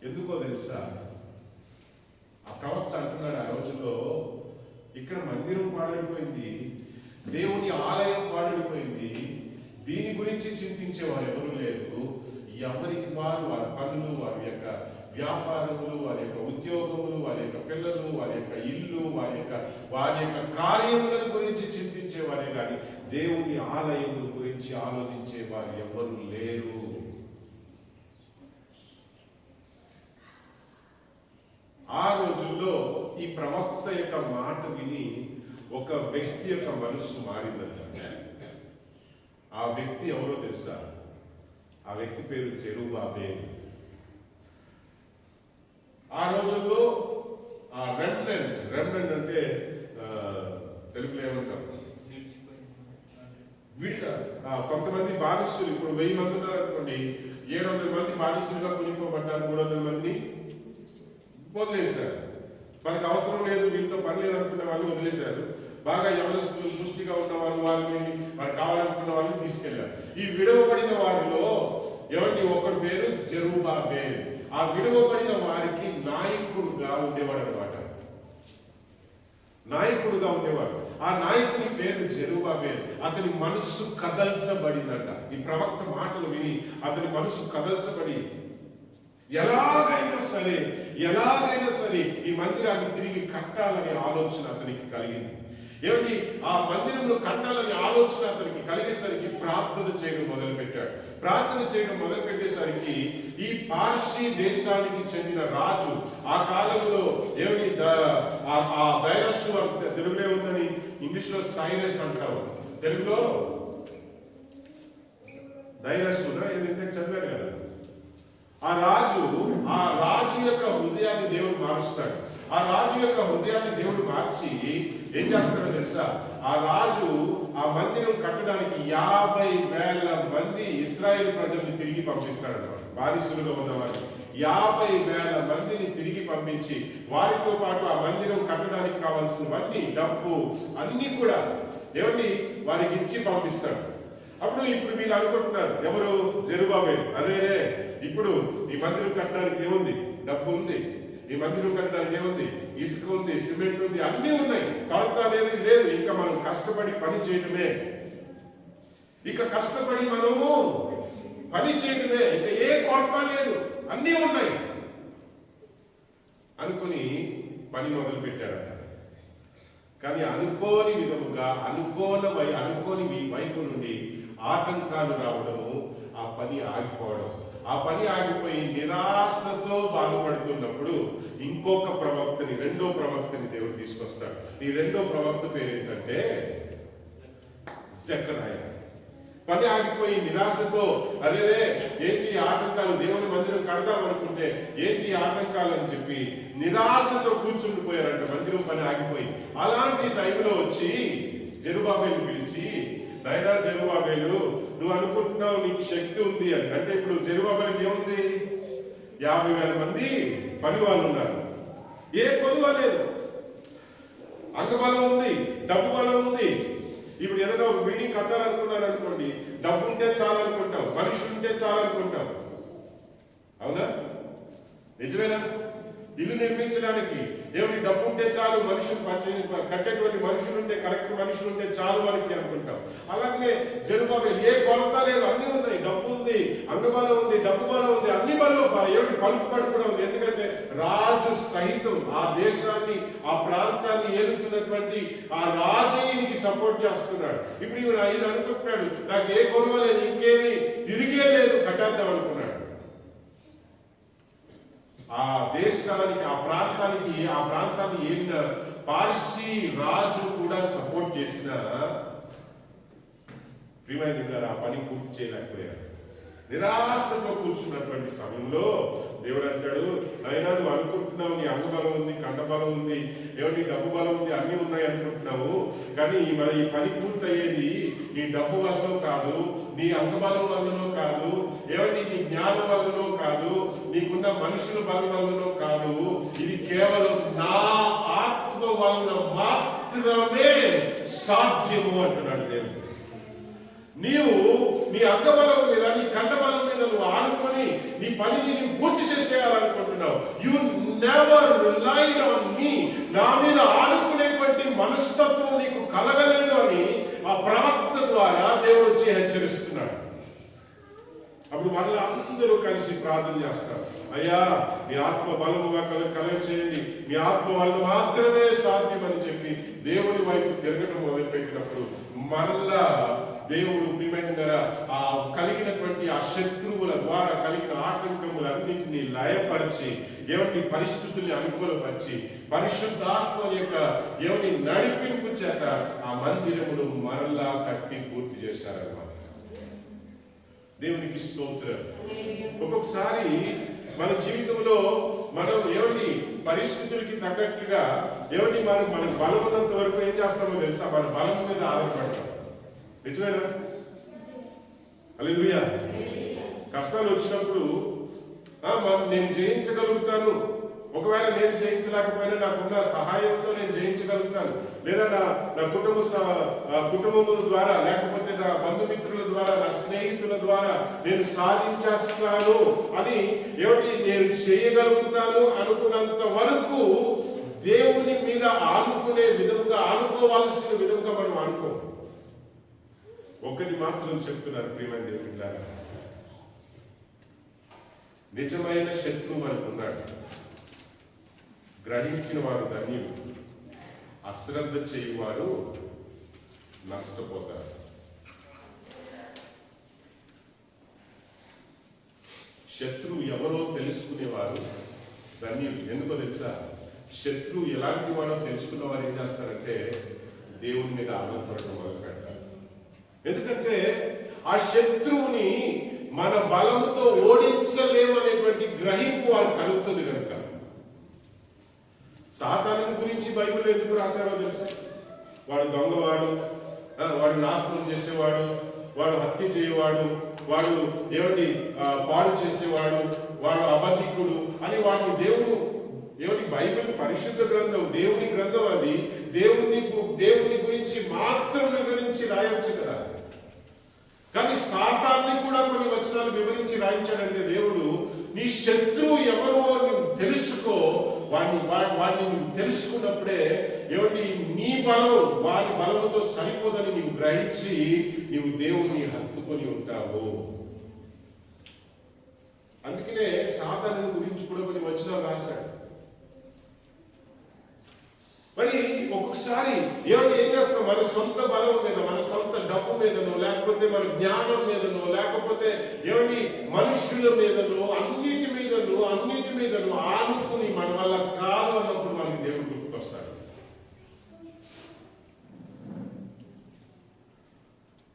ఎందుకో తెలుసా? ఆ ప్రవక్త అంటున్నాడు ఆ రోజుల్లో, ఇక్కడ మందిరం పాడైపోయింది, దేవుని ఆలయం పాడైపోయింది, దీని గురించి చింతించే వారు ఎవరు లేదు. ఎవరికి వారు వారి పనులు, వారి యొక్క వ్యాపారములు, వారి యొక్క ఉద్యోగములు, వారి యొక్క పిల్లలు, వారి యొక్క ఇల్లు, వారి యొక్క కార్యముల గురించి చింతించేవారే కానీ దేవుని ఆలయముల గురించి ఆలోచించే వారు ఎవరు లేరు. ఆ రోజుల్లో ఈ ప్రవక్త యొక్క మాట విని ఒక వ్యక్తి యొక్క మనస్సు మారిందంట. ఆ వ్యక్తి ఎవరో తెలుసా? ఆ వ్యక్తి పేరు జెరుబ్బాబెలు. ఆ రోజుల్లో ఆ రెమ్నెంట్ అంటే తెలుగులో ఏమంటారు? విడిగా కొంతమంది బానిసులు, ఇప్పుడు 1000 మంది ఉన్నారు అనుకోండి, 700 మంది బానిసులుగా కొనుక్కోబడ్డారు, 300 మంది వదిలేశారు. మనకు అవసరం లేదు, వీళ్ళతో పని లేదు అనుకున్న వాళ్ళు వదిలేశారు. బాగా యవనస్తులు, పుష్టిగా ఉన్న వాళ్ళని వారు కావాలనుకున్న వాళ్ళని తీసుకెళ్లారు. ఈ విడవబడిన వారిలో ఎవరి ఒకటి పేరు జెరుబ్బాబెలు. ఆ విడవబడిన వారికి నాయకుడుగా ఉండేవాడు అనమాట. నాయకుడుగా ఉండేవాడు. ఆ నాయకుని పేరు జెరుబ్బాబెలు. అతని మనస్సు కదల్చబడిందట. ఈ ప్రవక్త మాటలు విని అతని మనస్సు కదల్చబడి ఎలాగైనా సరే ఈ మందిరాన్ని తిరిగి కట్టాలనే ఆలోచన అతనికి కలిగింది. ఏమిటి? ఆ మందిరంలో కట్టాలనే ఆలోచన అతనికి కలిగేసరికి ప్రార్థన చేయడం మొదలుపెట్టాడు. ప్రార్థన చేయడం మొదలుపెట్టేసరికి ఈ పార్సీ దేశానికి చెందిన రాజు, ఆ కాలంలో ఏమిటి ఆ వైరస్ తెలుగులో ఉందని ఇంగ్లీష్ లో సైరస్ అంటారు, తెలుగులో వైరస్ ఎందుకంటే చదివారు కదా. ఆ రాజు యొక్క హృదయాన్ని దేవుడు మారుస్తాడు. ఆ రాజు యొక్క హృదయాన్ని దేవుడు మార్చి ఏం చేస్తాడో తెలుసా? ఆ రాజు ఆ మందిరం కట్టడానికి 50,000 మంది ఇశ్రాయేలు ప్రజల్ని తిరిగి పంపిస్తాడు అన్నమాట. బానిసులుగా ఉన్నవారు 50,000 మందిని తిరిగి పంపించి వారితో పాటు ఆ మందిరం కట్టడానికి కావాల్సినవన్నీ, డబ్బు అన్ని కూడా ఏమండి వారికి ఇచ్చి పంపిస్తాడు. ఇప్పుడు వీళ్ళు అనుకుంటున్నారు, ఎవరు? జెరుబ్బాబెలు. అదే ఇప్పుడు ఈ మందిరం కట్టడానికి ఏముంది? డబ్బు ఉంది. ఈ మందిరం కట్టడానికి ఏముంది? ఇసుక ఉంది, సిమెంట్ ఉంది, అన్నీ ఉన్నాయి. కొరత అనేది లేదు. ఇంకా మనం కష్టపడి పని చేయటమే. మనము పని చేయటమే. ఇంకా ఏ కొరత లేదు, అన్నీ ఉన్నాయి అనుకుని పని మొదలు పెట్టాడట. కానీ అనుకోని విధముగా అనుకోని వైపు నుండి ఆటంకాలు రావడము, ఆ పని ఆగిపోవడం. ఆ పని ఆగిపోయి నిరాశతో బాధపడుతున్నప్పుడు ఇంకొక ప్రవక్తని, రెండో ప్రవక్తని దేవుడు తీసుకొస్తాడు. ఈ రెండో ప్రవక్త పేరు ఏంటంటే జెకర్యా. పని ఆగిపోయి నిరాశతో, అదే ఏంటి ఆటంకాలు, దేవుని మందిరం కడదాం అనుకుంటే ఏంటి ఆటంకాలు అని చెప్పి నిరాశతో కూర్చుండిపోయారంట. మందిరం పని ఆగిపోయి. అలాంటి టైంలో వచ్చి జెరుబ్బాబెలు పిలిచి, నైనా జెరుబ్బాబెలు, నువ్వు అనుకుంటున్నావు నీకు శక్తి ఉంది అని. అంటే ఇప్పుడు జెరుబ్బాబెలుకి ఏముంది? 50,000 మంది పని వాళ్ళు ఉన్నారు. ఏ కొదువ లేదు. అంగబలం ఉంది, డబ్బు బలం ఉంది. ఇప్పుడు ఏదైనా ఒక బిల్డింగ్ కట్టాలనుకున్నారు అనుకోండి, డబ్బు ఉంటే చాలనుకుంటాం, మనుషులు ఉంటే చాలనుకుంటాం. అవునా? నిజమేనా? ఇల్లు నిర్మించడానికి ఏమిటి? డబ్బు ఉంటే చాలు, మనుషులు కట్టేటువంటి మనుషులు ఉంటే, కరెక్ట్ మనుషులు ఉంటే చాలు వారికి అనుకుంటాం. అలాగే జెరుబ్బాబెలు ఏ కొరత లేదు, అన్ని ఉన్నాయి. డబ్బు ఉంది, అంగబలం ఉంది, డబ్బు బలం ఉంది, అన్ని బలం ఏమిటి? పలుకుబడి కూడా ఉంది. ఎందుకంటే రాజు సహితం ఆ దేశాన్ని, ఆ ప్రాంతాన్ని ఏలుతున్నటువంటి ఆ రాజయ్యకి సపోర్ట్ చేస్తున్నాడు. ఇప్పుడు ఆయన అనుకుంటున్నాడు, నాకు ఏ కొరవ లేదు, ఇంకేమీ తిరిగే లేదు, కట్టేద్దాం అనుకున్నాడు. ఆ దేశానికి, ఆ ప్రాంతాన్ని ఏలిన పార్సీ రాజు కూడా సపోర్ట్ చేసిన ప్రియమైన ఆ పని పూర్తి చేయలేకపోయాడు. నిరాశతో కూర్చున్నటువంటి సమయంలో దేవుడు అంటాడు, అయినా నువ్వు అనుకుంటున్నావు నీ అంగబలం ఉంది, కండబలం ఉంది, ఏమిటి డబ్బు బలం ఉంది, అన్నీ ఉన్నాయి అనుకుంటున్నావు. కానీ మరి ఈ పని పూర్తయ్యేది నీ డబ్బు వల్లనో కాదు, నీ అంగబలం వల్లనో కాదు, ఏమిటి నీ జ్ఞానం వల్లనో కాదు, నీకున్న మనుషుల బలం వల్లనో కాదు. ఇది కేవలం నా ఆత్మ వలన మాత్రమే సాధ్యము అంటున్నాడు దేవుడు. నీవు నీ అంగబలం మీద, నీ కండబలం మీద నువ్వు ఆనుకొని నీ పనిని నీవు పూర్తి చేసేయాలనుకుంటున్నావు. You never relied on me. నా మీద ఆనుకునేటువంటి మనస్తత్వం నీకు కలగలేదు అని ఆ ప్రవక్త ద్వారా దేవుడు వచ్చి హెచ్చరిస్తున్నాడు. అప్పుడు మరలా అందరూ కలిసి ప్రార్థన చేస్తారు, అయ్యా మీ ఆత్మ బలముగా కలుగ చేయండి, మీ ఆత్మ వల్ల మాత్రమే సాధ్యమని చెప్పి దేవుడి వైపు తిరగడం మొదలుపెట్టినప్పుడు మరలా దేవుడు ప్రియమైన ఆ కలిగినటువంటి ఆ శత్రువుల ద్వారా కలిగిన ఆటంకములన్నింటినీ లయపరిచి ఏమిటి పరిస్థితుల్ని అనుకూలపరిచి పరిశుద్ధాత్మ యొక్క ఏమిటి నడిపింపు చేత ఆ మందిరమును మరలా కట్టి పూర్తి చేశారన్నమాట. దేవునికి స్తోత్రం. ఒక్కొక్కసారి మన జీవితంలో మనం ఏమిటి పరిస్థితులకి తగ్గట్టుగా ఏమిటి మన బలం ఉన్నంత వరకు ఏం చేస్తామో తెలుసా, మన బలం మీద ఆధారపడతాం. నిజమేనా? హల్లెలూయా. కష్టాలు వచ్చినప్పుడు నేను జయించగలుగుతాను, ఒకవేళ నేను జయించలేకపోయినా నాకున్న సహాయంతో నేను జయించగలుగుతాను, లేదా నా కుటుంబముల ద్వారా, లేకపోతే నా బంధుమిత్రుల ద్వారా, నా స్నేహితుల ద్వారా నేను సాధించేస్తాను అని ఏమిటి నేను చేయగలుగుతాను అనుకున్నంత వరకు దేవుని మీద ఆనుకునే విధముగా, ఆనుకోవాల్సిన విధముగా మనం ఆనుకోం. ఒకటి మాత్రం చెప్తున్నారు ప్రియమైన దేవుడిలారా, నిజమైన శత్రువు అనుకున్నాడు. గ్రహించిన వారు ధన్యులు, అశ్రద్ధ చేయువారు నష్టపోతారు. శత్రువు ఎవరో తెలుసుకునేవారు ధన్యులు. ఎందుకో తెలుసా? శత్రువు ఎలాంటి వాడో తెలుసుకున్న వారు ఏం చేస్తారంటే దేవుని మీద ఆధారపడటం మొదలు పెడతారు. ఎందుకంటే ఆ శత్రువుని మన బలముతో ఓడించలేమనేటువంటి గ్రహింపు వారు కలుగుతుంది కనుక. సాతాను గురించి బైబిల్ ఎందుకు రాశారో తెలుసా? వాడు దొంగవాడు, వాడు నాశనం చేసేవాడు, వాడు హత్య చేయవాడు, వాడు ఏమిటి పాడు చేసేవాడు, వాడు అబద్ధికుడు అని వాడిని దేవుడు ఏమిటి బైబిల్ పరిశుద్ధ గ్రంథం, దేవుని గ్రంథం. అది దేవుని గురించి మాత్రం వివరించి రాయొచ్చు కదా. కానీ సాతాన్ని కూడా కొన్ని వచనాలు వివరించి రాయించాడంటే దేవుడు, నీ శత్రువు ఎవరో నువ్వు తెలుసుకో, వాడిని నువ్వు తెలుసుకున్నప్పుడే ఏమిటి నీ బలం వారి బలముతో సరిపోదని నీవు గ్రహించి నీవు దేవుణ్ణి హత్తుకొని ఉంటావు. అందుకనే సాతాను గురించి కూడా కొన్ని వచనాలు రాశాడు. మరి ఒక్కొక్కసారి ఏం చేస్తాం, మన సొంత బలం మీద, మన సొంత డబ్బు మీదనో, లేకపోతే మన జ్ఞానం మీదనో, లేకపోతే ఏమిటి మనుషుల మీదనో, అన్నిటి మీదనో ఆనుకుని మన వల్ల కాదు అన్నప్పుడు మనకి దేవుడు గుర్తుకొస్తాడు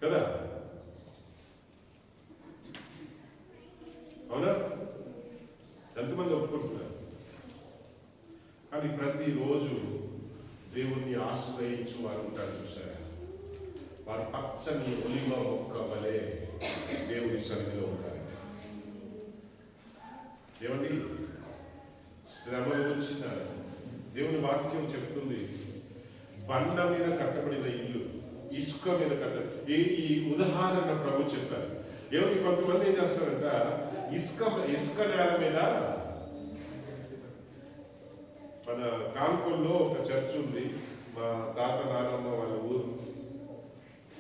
కదా. అవునా? ఎంతమంది ఒప్పుకుంటున్నారు? కానీ ప్రతిరోజు దేవుణ్ణి ఆశ్రయించు వారు ఉంటారు చూసారా, వారు పచ్చని ఒలివ మొక్క వలె దేవుని సన్నిధిలో ఉంటారు. ఏమండి, శ్రమలు వచ్చిన దేవుని వాక్యం చెప్తుంది, బండ మీద కట్టబడిన ఇల్లు ఇసుక మీద ఈ ఉదాహరణ ప్రభు చెప్పారు. ఏమిటి, కొంతమంది ఏం చేస్తారంట, ఇసుక నేల మీద, మన కాన్పూర్లో ఒక చర్చ్ ఉంది, మా తాత నాన్నమ్మ వాళ్ళ ఊరు.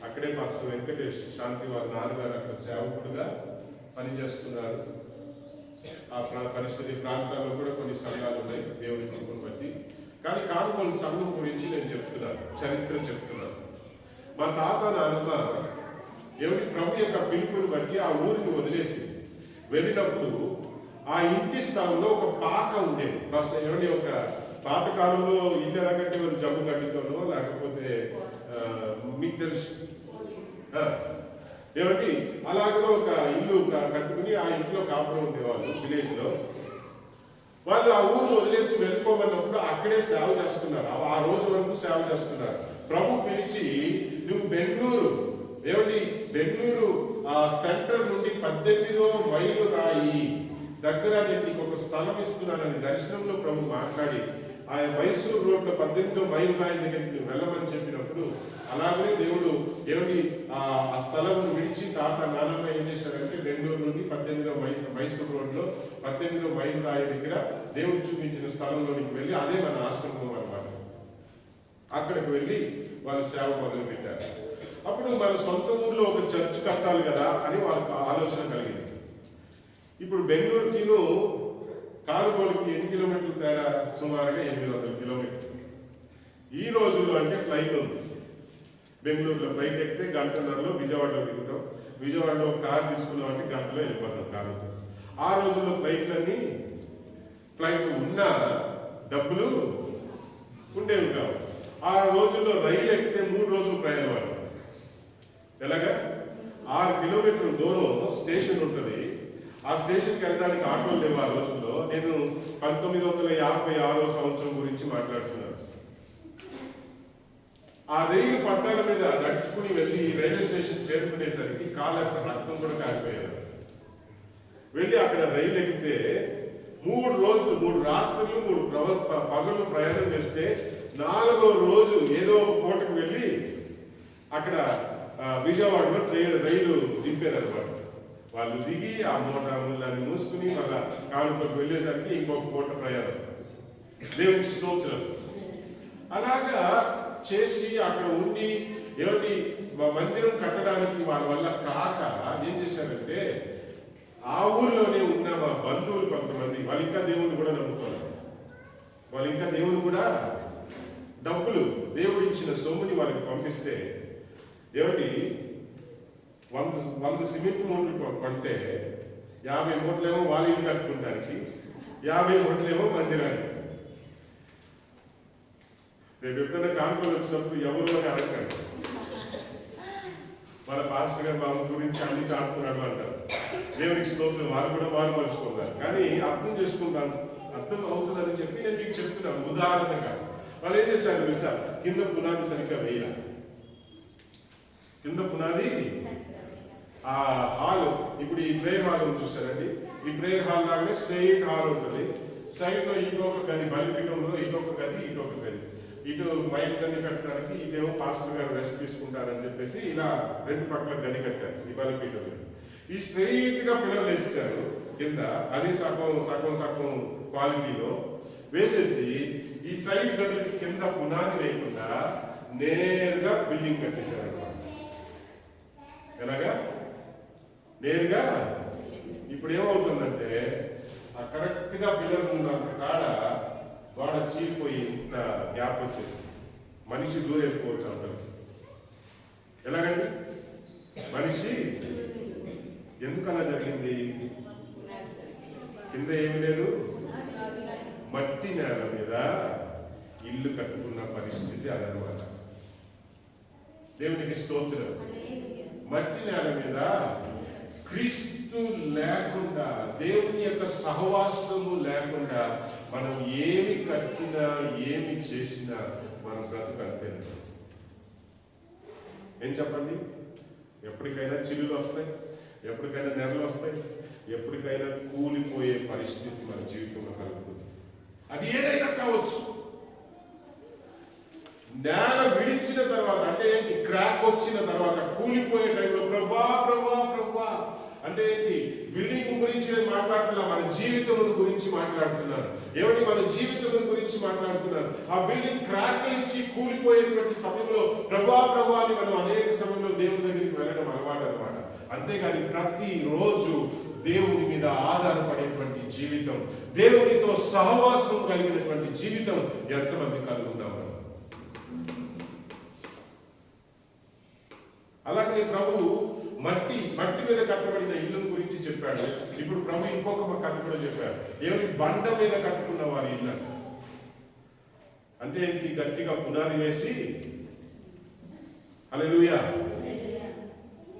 అక్కడే మాస్టర్ వెంకటేష్ శాంతి వాళ్ళ నాన్నగారు అక్కడ సేవకుడుగా పనిచేస్తున్నారు. ఆ పరిస్థితి ప్రాంతాల్లో కూడా కొన్ని సంఘాలు ఉన్నాయి దేవుని కృపను బట్టి. కానీ కాన్పూర్ సంఘం గురించి నేను చెప్తున్నాను, చరిత్ర చెప్తున్నాను. మా తాత నాన్నమ్మ ఏమిటి ప్రభు యొక్క పిలుపుని బట్టి ఆ ఊరిని వదిలేసి వెళ్ళినప్పుడు ఆ ఇంటి స్థలంలో ఒక పాక ఉండేది. బస్ ఏమంటే ఒక పాతకాలంలో ఇల్లు ఎలాగంటే వాళ్ళు జమ్ము కట్టుతానో, లేకపోతే మీకు తెలుసు ఏమండి అలాగే ఒక ఇల్లు కట్టుకుని ఆ ఇంట్లో కాపురం ఉండేవాళ్ళు విలేజ్ లో. వాళ్ళు ఆ ఊరు వదిలేసి వెళ్ళిపోమన్నప్పుడు అక్కడే సేవ చేస్తున్నారు. ఆ రోజు వరకు సేవ చేస్తున్నారు. ప్రభు పిలిచి నువ్వు బెంగళూరు బెంగళూరు సెంటర్ నుండి 18వ మైలు రాయి దగ్గర నేను నీకు ఒక స్థలం ఇస్తున్నానని దర్శనంలో ప్రభు మాట్లాడి ఆ మైసూరు రోడ్లో 18వ మైలు రాయి దగ్గరికి వెళ్ళమని చెప్పినప్పుడు అలాగనే దేవుడు ఆ స్థలం విడిచి తాత నాన్నమ్మ ఏం చేశారంటే బెంగళూరు నుండి 18వ మైసూరు రోడ్లో 18వ మైలు రాయి దగ్గర దేవుడు చూపించిన స్థలంలోనికి వెళ్ళి అదే మన ఆశ్రమం అన్నమాట. అక్కడికి వెళ్ళి వాళ్ళు సేవ మొదలు పెట్టారు. అప్పుడు మన సొంత ఊర్లో ఒక చర్చ్ కట్టాలి కదా అని వాళ్ళకి ఆలోచన కలిగింది. ఇప్పుడు బెంగళూరుకిను కారుగోలుకి ఎన్ని కిలోమీటర్లు తేడా? సుమారుగా 800 కిలోమీటర్లు. ఈ రోజుల్లో అంటే ఫ్లైట్ ఉంది. బెంగళూరులో ఫ్లైట్ ఎక్కితే గంటన్నరలో విజయవాడలో దిగుతాం. విజయవాడలో కారు తీసుకున్నాం అంటే గంటలో వెళ్ళిపోతాం కారుతో. ఆ రోజుల్లో ఫ్లైట్ ఉన్న డబ్బులు ఉండేవి కావు. ఆ రోజుల్లో రైలు ఎక్కితే 3 రోజులు ప్రయాణం. ఎలాగా 6 కిలోమీటర్ల దూరం స్టేషన్ ఉంటుంది. ఆ స్టేషన్కి వెళ్ళడానికి ఆటోలు లేవు ఆ రోజుల్లో. నేను 1956 సంవత్సరం గురించి మాట్లాడుతున్నాను. ఆ రైలు పట్టాల మీద నడుచుకుని వెళ్ళి రైల్వే స్టేషన్ చేరుకునేసరికి కాళ్ళ రక్తం కూడా కాలిపోయారు. వెళ్ళి అక్కడ రైలు ఎక్కితే 3 రోజులు 3 రాత్రులు 3 పగలు ప్రయాణం చేస్తే 4వ రోజు ఏదో ఒక పూటకు వెళ్ళి అక్కడ విజయవాడలో రైలు దింపేదన్నమాట. వాళ్ళు దిగి ఆ మూలాన్ని మూసుకుని మళ్ళా కాలువకు వెళ్ళేసరికి ఇంకొక పూట ప్రయాణం. దేవుడికి స్తోత్రం. అలాగా చేసి అక్కడ ఉండి మందిరం కట్టడానికి వాళ్ళ వల్ల కాక ఏం చేశారంటే ఆ ఊరిలోనే ఉన్న మా బంధువులు కొంతమంది వాళ్ళు ఇంకా దేవుని కూడా నమ్ముతున్నారు. వాళ్ళు ఇంకా దేవుని కూడా డబ్బులు దేవుడు ఇచ్చిన సొమ్ముని వాళ్ళకి పంపిస్తే 100 సిమెంట్ మూటలు కొంటే 50 మూటలేమో వాళ్ళ ఇల్లు కట్టుకుంటానికి, 50 మూటలేమో మందిరానికి. రేపు ఎప్పుడైనా కానుకలు వచ్చినప్పుడు ఎవరు అని అడగండి. మన పాస్టర్ గారు బాబు గురించి అన్ని చాటుకున్నాడు అంటారు. దేవునికి స్తోత్రం. వారు కూడా మర్చిపోతారు. కానీ అర్థం అవుతుందని చెప్పి నేను మీకు చెప్తున్నాను. ఉదాహరణగా వాళ్ళు ఏం చేశారు తెలుసా? కింద పునాది సరిగ్గా వేయాల. కింద పునాది ఆ హాల్, ఇప్పుడు ఈ ప్రేయర్ హాల్ చూసారండి. ఈ ప్రేయర్ హాల్ లాగానే స్ట్రెయిట్ హాల్ ఉంటుంది. సైడ్ లో ఇటొక గది, బలిపీఠంలో ఇటొక గది, ఇటొక గది. ఇటు మైక్లన్నీ కట్టడానికి, ఇటేమో పాస్టర్ గారు రెస్ట్ తీసుకుంటారని చెప్పేసి ఇలా 2 పక్కల గది కట్టారు ఈ బలిపీఠంలో. ఈ స్ట్రెయిట్ గా పిల్లలు వేస్తారు కింద. అది సగం క్వాలిటీలో వేసేసి ఈ సైడ్ గది కింద పునాది వేయకుండా నేరుగా బిల్డింగ్ కట్టేశారు. ఎలాగా? నేరుగా. ఇప్పుడు ఏమవుతుందంటే ఆ కరెక్ట్ గా పిల్లలు ఉన్నంత కాడ గోడ చీలిపోయి ఇంత గ్యాప్ వచ్చేసింది. మనిషి దూరం వెళ్ళిపోవచ్చు అంటారు. ఎలాగండి? మనిషి ఎందుకు అలా జరిగింది? కింద ఏమి లేదు, మట్టి నేల మీద ఇల్లు కట్టుకున్న పరిస్థితి అదనమాట. దేవునికి స్తోత్రం. మట్టి నేల మీద క్రీస్తు లేకుండా, దేవుని యొక్క సహవాసము లేకుండా మనం ఏమి కట్టినా ఏమి చేసినా మన బ్రతుకు అంతే. ఏం చెప్పండి? ఎప్పటికైనా చిల్లులు వస్తాయి, ఎప్పటికైనా నెలలు వస్తాయి, ఎప్పటికైనా కూలిపోయే పరిస్థితి మన జీవితంలో కలుగుతుంది. అది ఏదైనా కావచ్చు. నేల విడిచిన తర్వాత, అంటే క్రాక్ వచ్చిన తర్వాత, కూలిపోయే టైంలో ప్రభా అంటే ఏంటి? బిల్డింగ్ గురించి నేను మాట్లాడుతున్నా, మన జీవితం గురించి మాట్లాడుతున్నాను. మన జీవితం గురించి మాట్లాడుతున్నాను. ఆ బిల్డింగ్ క్రాక్ ఇచ్చి కూలిపోయేటువంటి సమయంలో ప్రభా అని మనం అనేక సమయంలో దేవుని దగ్గరికి వెళ్ళడం అలవాటు అనమాట. అంతేగాని ప్రతిరోజు దేవుని మీద ఆధారపడేటువంటి జీవితం, దేవునితో సహవాసం కలిగినటువంటి జీవితం ఎంతమంది కలిగి ఉన్నాము? అలాగే ప్రభు మట్టి మీద కట్టబడిన ఇల్లు గురించి చెప్పాడు. ఇప్పుడు ప్రభు ఇంకొక కథ కూడా చెప్పాడు. బండ మీద కట్టుకున్న వారి ఇల్లు అంటే ఏంటి? గట్టిగా పునాది వేసి, హల్లెలూయా,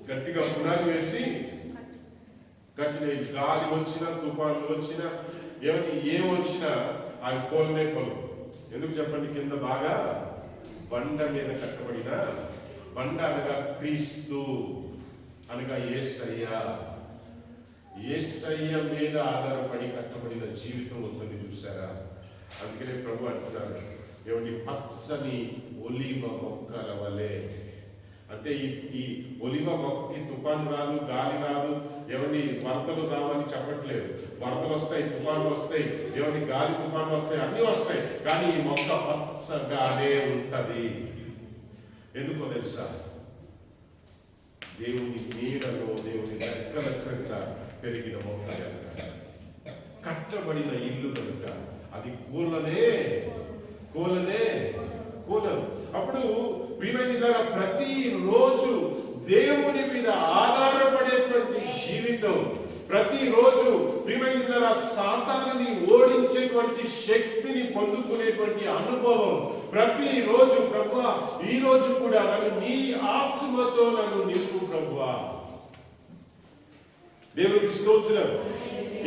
గట్టిగా పునాది వేసి గట్టిన గాలి వచ్చినా తుఫాన్లు వచ్చినా ఏం వచ్చినా అవి కోలనే కొలు. ఎందుకు చెప్పండి? కింద బాగా బండ మీద కట్టబడిన బండ అనగా క్రీస్తు, అనగా యేసయ్య మీద ఆధారపడి కట్టబడిన జీవితం ఉందని చూసారా? అందుకనే ప్రభు అంటున్నారు, ఏమండి, పచ్చని ఒలివ మొక్కల వలె. అంటే ఈ ఒలివ మొక్కకి తుఫాను రాదు, గాలి రాదు, ఏమండి, వరదలు రావని చెప్పట్లేదు. వరదలు వస్తాయి, తుఫాన్లు వస్తాయి, ఏమండి, గాలి తుఫాన్లు వస్తాయి, అన్నీ వస్తాయి. కానీ ఈ మొక్క పచ్చగానే ఉంటది. ఎందుకో తెలుసా? దేవుని నీడలో, దేవుని రెక్కల క్రింద పెరిగిన మొక్క కనుక, కట్టబడిన ఇల్లు కనుక అది కూలదు. అప్పుడు ప్రియమైన ప్రతిరోజు దేవుని మీద ఆధారపడేటువంటి జీవితం, ప్రతిరోజు ప్రియమైన సాతానుని ఓడించేటువంటి శక్తిని పొందుకునేటువంటి అనుభవం, ప్రతిరోజు ప్రభువా ఈ రోజు కూడా నన్ను నీ ఆత్మతో నన్ను నింపు ప్రభువా. దేవునికి స్తోత్రం.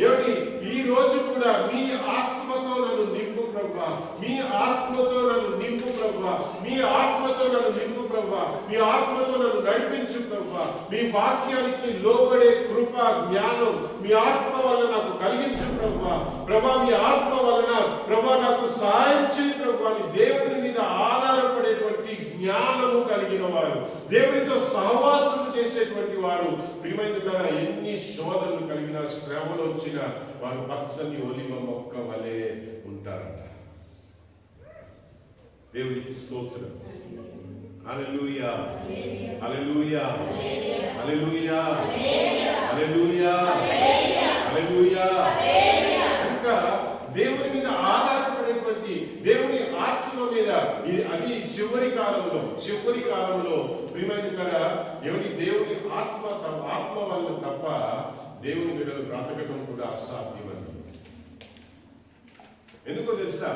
ఏమిటి? ఈ రోజు కూడా మీ ఆత్మతో నన్ను నింపు ప్రభువా, మీ ఆత్మతో నన్ను నింపు ప్రభువా, మీ ఆత్మతో నన్ను నింపు ప్రభువా, మీ ఆత్మతో నన్ను నడిపించు ప్రభువా. మీ వాక్యానికి లోబడే కృప, జ్ఞానం మీ ఆత్మ వల్ల నాకు కలిగించు ప్రభువా. ప్రభా, మీ ఆత్మ వలన ప్రభా నాకు సహాయం చేయి ప్రభువా. దేవుని మీద ఆధారపడేటువంటి జ్ఞానము కలిగిన వారు, దేవునితో సహవాసం చేసేటువంటి వారు, ప్రియమైన ఎన్ని శోధనలు కలిగిన, శ్రమలు వచ్చిన వారు పచ్చని ఒలివ మొక్క వలె ఉంటారట. దేవునికి స్తోత్రం. హల్లెలూయా, హల్లెలూయా, హల్లెలూయా, హల్లెలూయా, హల్లెలూయా. కనుక దేవుని మీద ఆధారపడేటువంటి, దేవుని ఆత్మ మీద, అది చివరి కాలంలో ప్రియమైన ఎవరి దేవుని ఆత్మ వల్ల తప్ప దేవుని బిడ్డలు బ్రతకడం కూడా అసాధ్యమని. ఎందుకో తెలుసా?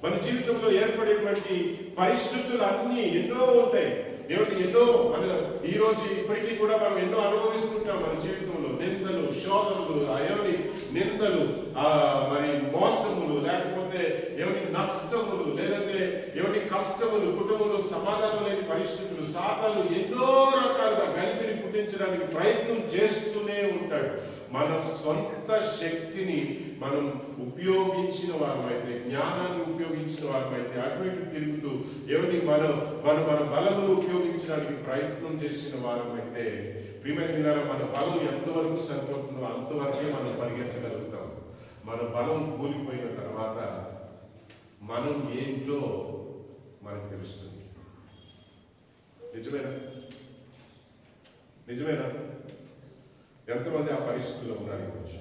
మన జీవితంలో ఏర్పడేటువంటి పరిస్థితులు అన్నీ ఎన్నో ఉంటాయి. ఎన్నో మన ఈ రోజు ఇప్పటికీ కూడా మనం ఎన్నో అనుభవిస్తుంటాం మన జీవితంలో. నిందలు, శోధనలు, నిందలు, మరి మోసములు, లేకపోతే నష్టములు, లేదంటే కష్టములు, కుటుంబంలో సమాధానం లేని పరిస్థితులు, సాతాను ఎన్నో రకాలుగా గలిపిని పుట్టించడానికి ప్రయత్నం చేస్తూనే ఉంటాడు. మన స్వంత శక్తిని మనం ఉపయోగించిన వారమైతే, జ్ఞానాన్ని ఉపయోగించిన వారమైతే, అటు ఇటు తిరుగుతూ మన బలమును ఉపయోగించడానికి ప్రయత్నం చేసిన వారమైతే, ప్రియమైన మన బలం ఎంతవరకు సరిపోతుందో అంతవరకే మనం పరిగెత్తగలుగుతాం. మన బలం కూలిపోయిన తర్వాత మనం ఏంటో మనకు తెలుస్తుంది. నిజమేనా? ఎంతమంది ఆ పరిస్థితుల్లో ఉన్నారు ఈరోజు?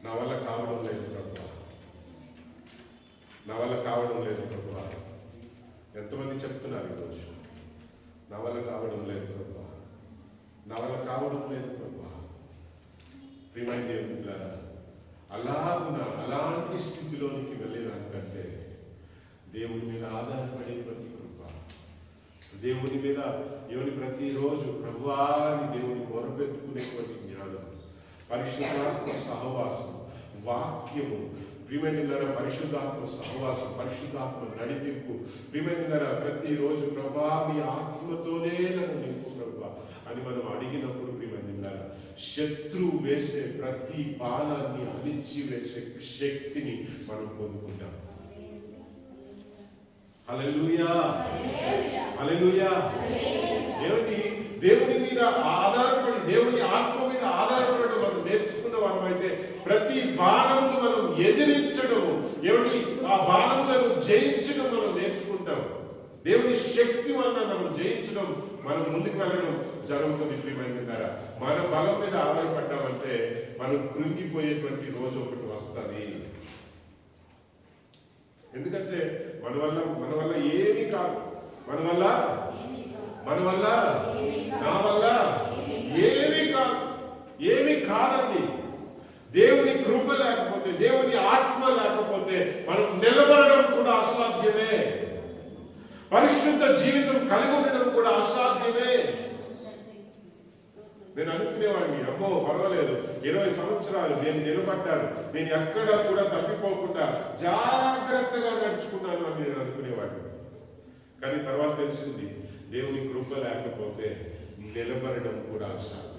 నా వల్ల కావడం లేదు ప్రభువా, నా వల్ల కావడం లేదు ప్రభువా. ఎంతమంది చెప్తున్నారు ఈరోజు? నా వల్ల కావడం లేదు ప్రభువా, నా వల్ల కావడం లేదు ప్రభువా. ప్రియమైన అలాంటి స్థితిలోనికి వెళ్ళేదానికంటే దేవుని మీద ఆధారపడేటువంటి కృప, దేవుని మీద ప్రతిరోజు ప్రభువాని దేవుని మొరపెట్టుకునేటువంటి జ్ఞానం, పరిశుద్ధాత్మ సహవాసం, వాక్యము, ప్రియమైన పరిశుద్ధాత్మ సహవాసం, పరిశుద్ధాత్మ నడిపింపు, ప్రియమైన ప్రతిరోజు ప్రభా మీ ఆత్మతోనే నన్ను నింపు ప్రభా అని మనం అడిగినప్పుడు, ప్రియమైన శత్రువు వేసే ప్రతి బాణాన్ని అణిచి వేసే శక్తిని మనం పొందుకుంటాం. హల్లెలూయా, హల్లెలూయా. దేవుని మీద ఆధారపడి, దేవుని ఆత్మ మీద ఆధారపడడం మనం నేర్చుకున్న వారమైతే ప్రతి బాణమును మనం ఎదిరించడము, ఆ బాణములను జయించడం మనం నేర్చుకుంటాం. దేవుని శక్తి వల్ల మనం జయించడం, మనం ముందుకు వెళ్ళడం జరుగుతుంది. ప్రియమైనరా, మన బలం మీద ఆధారపడ్డామంటే మనం కృంగిపోయేటువంటి రోజు ఒకటి వస్తుంది. ఎందుకంటే మన వల్ల ఏమీ కాదు, మన వల్ల నా వల్ల ఏమీ కాదండి. దేవుని కృప లేకపోతే, దేవుని ఆత్మ లేకపోతే మనం నిలబడడం కూడా అసాధ్యమే. పరిశుద్ధ జీవితం కలిగి ఉండడం కూడా అసాధ్యమే. నేను అనుకునేవాడిని, అమ్మో పర్వాలేదు, 20 సంవత్సరాలు నేను నిలబడ్డాను, నేను ఎక్కడా కూడా తప్పిపోకుండా జాగ్రత్తగా నడుచుకున్నాను అని నేను అనుకునేవాడిని. కానీ తర్వాత తెలిసింది, దేవుని కృప లేకపోతే నిలబడడం కూడా అసాధ్యం.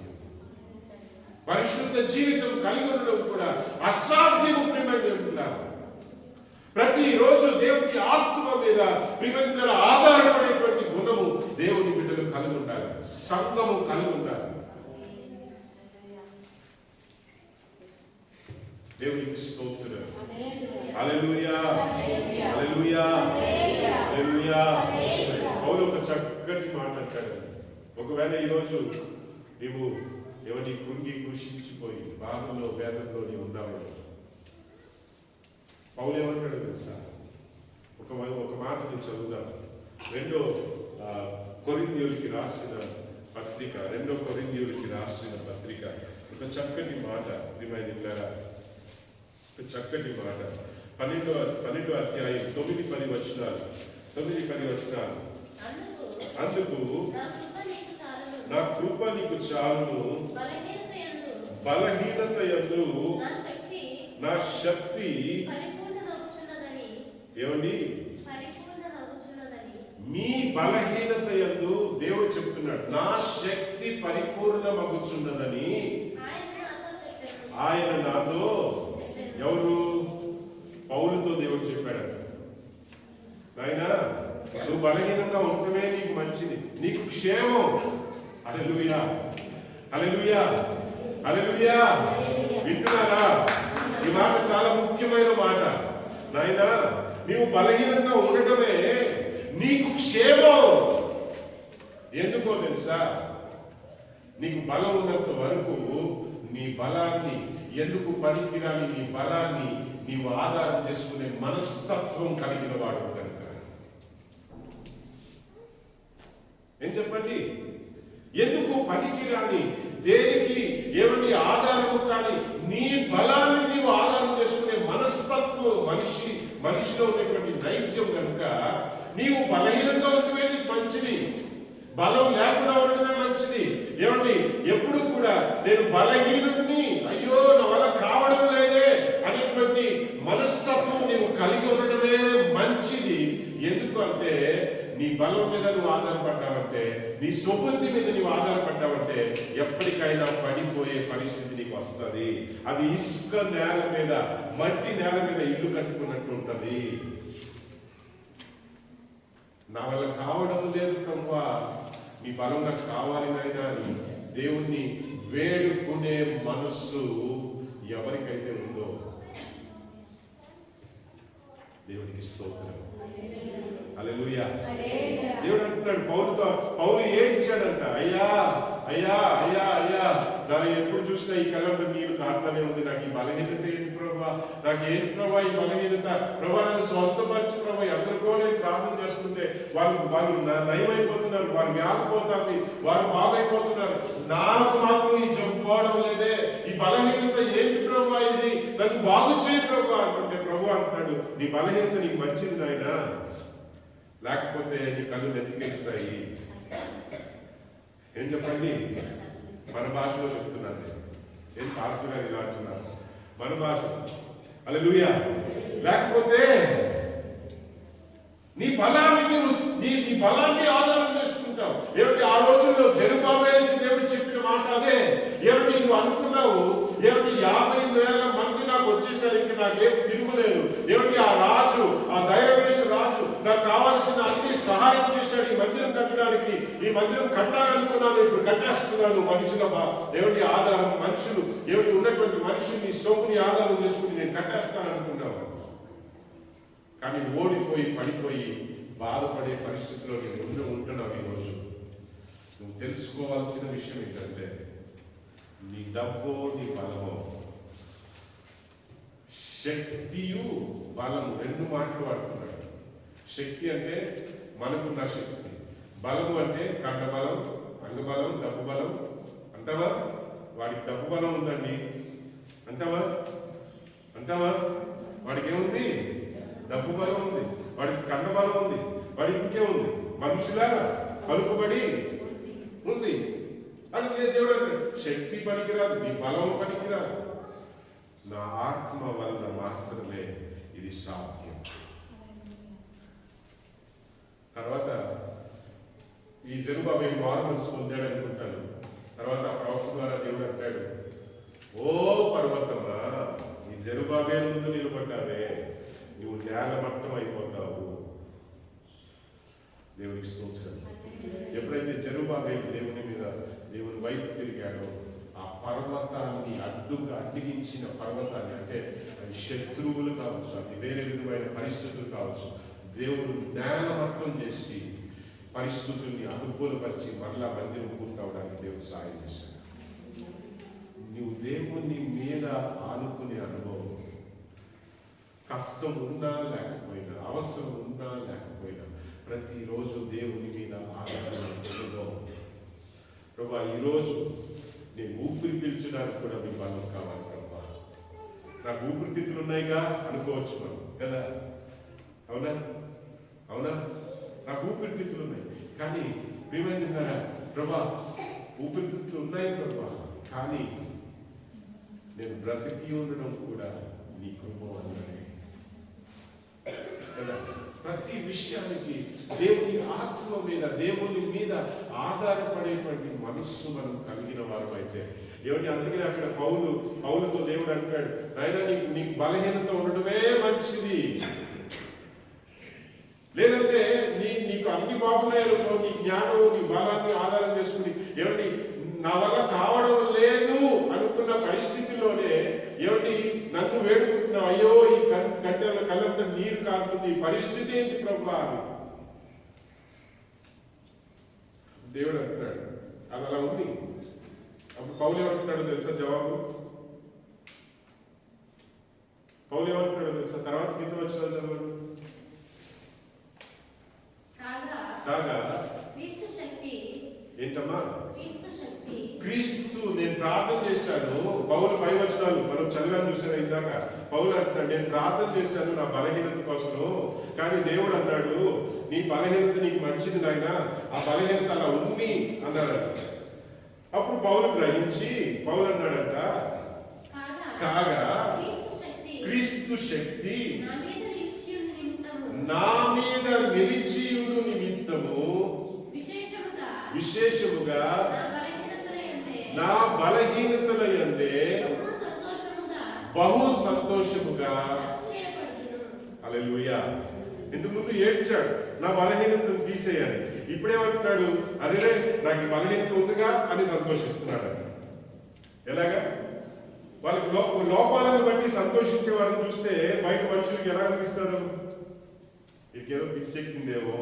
పరిశుద్ధ జీవితం కలిగి ఉండడం కూడా అసాధ్యం. ప్రియమైనటువంటి ప్రతిరోజు దేవుని ఆత్మ మీద ప్రియమైన ఆధారపడేటువంటి గుణము దేవుని బిడ్డలు కలిగి ఉండాలి, సంఘము కలిగి ఉండాలి. దేవునికి స్తోత్రం. హల్లెలూయా, హల్లెలూయా, హల్లెలూయా. పౌలు ఒక చక్కటి మాట అంటాడు. ఒకవేళ ఈరోజు నీవు ఎవరి కృంగి కృషించిపోయి బాధలో వేదంలో నీవు ఉన్నావు, పౌలు ఏమంటాడు తెలుసా? ఒక మాట నేను చదువుతాను. 2 కొరింథీయులకి రాసిన పత్రిక, 2 కొరింథీయులకి రాసిన పత్రిక, ఒక చక్కటి మాట ప్రియమైనట్లరా, ఒక చక్కటి మాట. 12వ అధ్యాయం 9-10 వచనాలు. అందుకు నా కృప నీకు చాలును, బలహీనత యందు నా శక్తి ఏమండి మీ బలహీనత యందు దేవుడు చెప్తున్నాడు, నా శక్తి పరిపూర్ణమగుచున్నదని ఆయన నాతో, ఎవరు? పౌలుతో దేవుడు చెప్పాడు. నాయనా, నువ్వు బలహీనంగా ఉండటమే నీకు మంచిది, నీకు క్షేమం. హల్లెలూయా, హల్లెలూయా, హల్లెలూయా. వింటున్నారా? ఈ మాట చాలా ముఖ్యమైన మాట. నాయనా, నీవు బలహీనంగా ఉండటమే నీకు క్షేమం. ఎందుకో తెలుసా? నీకు బలం ఉన్నంత వరకు నీ బలాన్ని, ఎందుకు పనికిరాని నీ బలాన్ని నీవు ఆధారం చేసుకునే మనస్తత్వం కలిగిన వాడు కనుక. ఏం చెప్పండి? ఎందుకు పనికిరాని దేనికి ఏమని ఆధారము కానీ నీ బలాన్ని నీవు ఆధారం చేసుకునే మనస్తత్వం మనిషిలో ఉన్నటువంటి నైత్యం కనుక నీవు బలహీనంగా ఉండటమే నీకు మంచిది, బలం లేకుండా ఉండడమే మంచిది. ఏమండి? ఎప్పుడు కూడా నేను బలహీనుడిని, అయ్యో నా వల్ల కావడం లేదే అనేటువంటి మనస్తత్వం నీవు కలిగి ఉండడమే మంచిది. ఎందుకు అంటే నీ బలం మీద నువ్వు ఆధారపడ్డావంటే, నీ సుబుద్ధి మీద నువ్వు ఆధారపడ్డావంటే ఎప్పటికైనా పడిపోయే పరిస్థితి నీకు వస్తుంది. అది ఇసుక నేల మీద, మట్టి నేల మీద ఇల్లు కట్టుకున్నట్టు ఉంటుంది. నా వల్ల కావడం లేదు ప్రభువా, నీ బలం నాకు కావాలి నాయనా అని దేవుణ్ణి వేడుకునే మనస్సు ఎవరికైతే ఉందో దేవునికి స్తోత్రం. హల్లెలూయా. దేవుడు అంటున్నాడు పౌలు ఏడ్చాడంట, అయ్యా అయ్యా అయ్యా అయ్యా, నా ఎప్పుడు చూసినా ఈ కళ్ళంలో నీరు కారుతానే ఉంది, నాకు ఈ బలహీనత ఏంటి ప్రభా, నాకు ఏంటి ప్రభా ఈ బలహీనత, ప్రభా నన్ను స్వస్థపరచు ప్రభా. ఎందరికో నేను ప్రార్థన చేస్తుంటే వాళ్ళు నయమైపోతున్నారు, వారు వ్యాధిపోతుంది, వారు బాగైపోతున్నారు, నాకు మాత్రం ఈ జబ్బు పోవడం లేదే, ఈ బలహీనత ఏంటి ప్రభా, ఇది నన్ను బాగు చేయి ప్రభా అంటుంటే ప్రభు అంటున్నాడు, నీ బలహీనత నీకు మంచిది నాయనా, లేకపోతే నీ కళ్ళు నెత్తికెక్కుతాయి. ఏం చెప్పండి? మన భాషలో చెప్తున్నాను నేను, ఏం శాస్త్రంగా ఇలా అంటున్నాను, మన భాష. హల్లెలూయా. లేకపోతే నీ బలాన్ని ఆధారం చేసుకుంటావు. ఏమిటి? ఆ రోజుల్లో జెరుబ్బాబెలుకి దేవుడు చెప్పిన మాట అదే. ఏమిటి? నువ్వు అనుకున్నావు, ఏమిటి 50,000 మంది నాకు వచ్చేసారు, ఇంక నాకేం తిరుగులేదు. ఏమిటి? ఆ రాజు, ఆ ధైర్యవేశ రాజు నాకు కావాల్సిన అన్ని సహాయం చేశాడు ఈ మందిరం కట్టడానికి. ఈ మందిరం కట్టాలనుకున్నాను, ఇప్పుడు కట్టేస్తున్నాను. ఏమిటి? ఆధారం మనుషులు, ఏమిటి? ఉన్నటువంటి మనుషుల్ని సొమ్ముని ఆధారం చేసుకుని నేను కట్టేస్తాను అనుకున్నావు. కానీ ఓడిపోయి పడిపోయి బాధపడే పరిస్థితిలో నేను ఉంటున్నావు. ఈరోజు నువ్వు తెలుసుకోవాల్సిన విషయం ఏంటంటే, నీ డబ్బు నీ బలము, శక్తియు బలము, 2 మాటలు వాడుతున్నాడు. శక్తి అంటే మనకున్న శక్తి, బలము అంటే కండబలం, అంగబలం, డబ్బు బలం అంటావా? వాడికి డబ్బు బలం ఉందండి అంటావా? వాడికి ఏముంది? డబ్బు బలం ఉంది, వాడికి కండబలం ఉంది, వాడికి ఇంకే ఉంది, మనుషులాగా పలుకుబడి ఉంది. అని దేవుడు అంటాడు. శక్తి పనికిరాదు, నీ బలం పనికిరాదు, నా ఆత్మ వలన మాత్రమే ఇది సాధ్యం. తర్వాత ఈ జెరుబాబేలు మారు మనసు పొందాడు అనుకుంటాను. తర్వాత ప్రవక్త ద్వారా దేవుడు అంటాడు, ఓ పర్వతమా, ఈ జెరుబాబేలు ముందు నిలబడ్డావే, నువ్వు నేలమట్టం అయిపోతావు. దేవునికి స్తోత్రం. ఎప్పుడైతే జెరుబాబేలు దేవుని మీద, దేవుని వైపు తిరిగాడో, ఆ పర్వతాన్ని అడ్డగించిన పర్వతాన్ని, అంటే అది శత్రువులు కావచ్చు, అది వేరే విధమైన పరిస్థితులు కావచ్చు, దేవుడు నేలమట్టం చేసి పరిస్థితుల్ని అనుకూలపరిచి మరలా మందిరం పూర్తవడానికి దేవుడు సాయం చేశాడు. నువ్వు దేవుని మీద ఆనుకునే అనుభవం, కష్టం ఉన్నా లేకపోయినా, అవసరం ఉన్నా లేకపోయినా, ప్రతిరోజు దేవుని మీద ఆనుకునే అనుభవం. ప్రభా, ఈరోజు నేను ఊపిరి పీల్చడానికి కూడా మీ బలం కావాలి ప్రభా. నాకు ఊపిరితిత్తులు ఉన్నాయిగా అనుకోవచ్చు మనం కదా, అవునా అవునా, నాకు ఊపిరితిత్తులు ఉన్నాయి. కానీ ఏమైందన్నారా, ప్రభా ఊపిరితిత్తులు ఉన్నాయి ప్రభా, కానీ నేను బ్రతికి ఉండడం కూడా నీ కృప వల్లనే కదా. ప్రతి విషయానికి దేవుని ఆత్మ మీద, దేవుని మీద ఆధారపడేటువంటి మనస్సు మనం కలిగిన వారు అయితే ఏమంటే, అందుకని అక్కడ పౌలుతో దేవుడు అంటాడు, నాయనా నీకు బలహీనత ఉండడమే మంచిది, లేదంటే నీకు అన్ని బాగున్నాయనుకో, నీ జ్ఞానం నీ బలాన్ని ఆధారం చేసుకుని ఏమంటే నా వల్ల కావడం లేదు అనుకున్న పరిస్థితిలోనే ఏమంటే నన్ను వేడుకుంటున్నావు, అయ్యో ఈ కట్టెల కళ్ళంటే నీరు కారుతుంది, ఈ పరిస్థితి ఏంటి ప్రభా అని దేవుడు అంటున్నాడు. అది అలా ఉంది. అప్పుడు పౌలు ఏమంటున్నాడు తెలుసా జవాబు? పౌలు ఏమంటున్నాడు తెలుసా? తర్వాత కింద వచ్చిన చదవండి. కాగా ఏంటమ్మా? క్రీస్తు. నేను ప్రార్థన చేశాను. పౌలు పై వచనాలు మనం చదివాను చూసాను ఇందాక. పౌలు అంటున్నాడు, నేను ప్రార్థన చేశాను నా బలహీనత కోసం, కానీ దేవుడు అన్నాడు నీ బలహీనత నీకు మంచిది నాయనా, ఆ బలహీనత అలా ఉంది అన్నాడు. అప్పుడు పౌలు గ్రహించి పౌలు అన్నాడంట, కాగా క్రీస్తు శక్తి నా మీద నిలిచియుండు నిమిత్తము విశేషముగా నా బలహీనతల యందే బహు సంతోషముగా. హల్లెలూయా. ఇంతకు ముందు ఏడ్చాడు నా బలహీనతను తీసేయాలి, ఇప్పుడేమంటున్నాడు, అరే నాకు ఈ బలహీనత ఉందిగా అని సంతోషిస్తున్నాడు. ఎలాగా? వాళ్ళకి లోపాలను బట్టి సంతోషించే వారిని చూస్తే బయట మనుషులకి ఎలా అనిపిస్తారు? వీడికేదో పిచ్చెక్కిందేమో,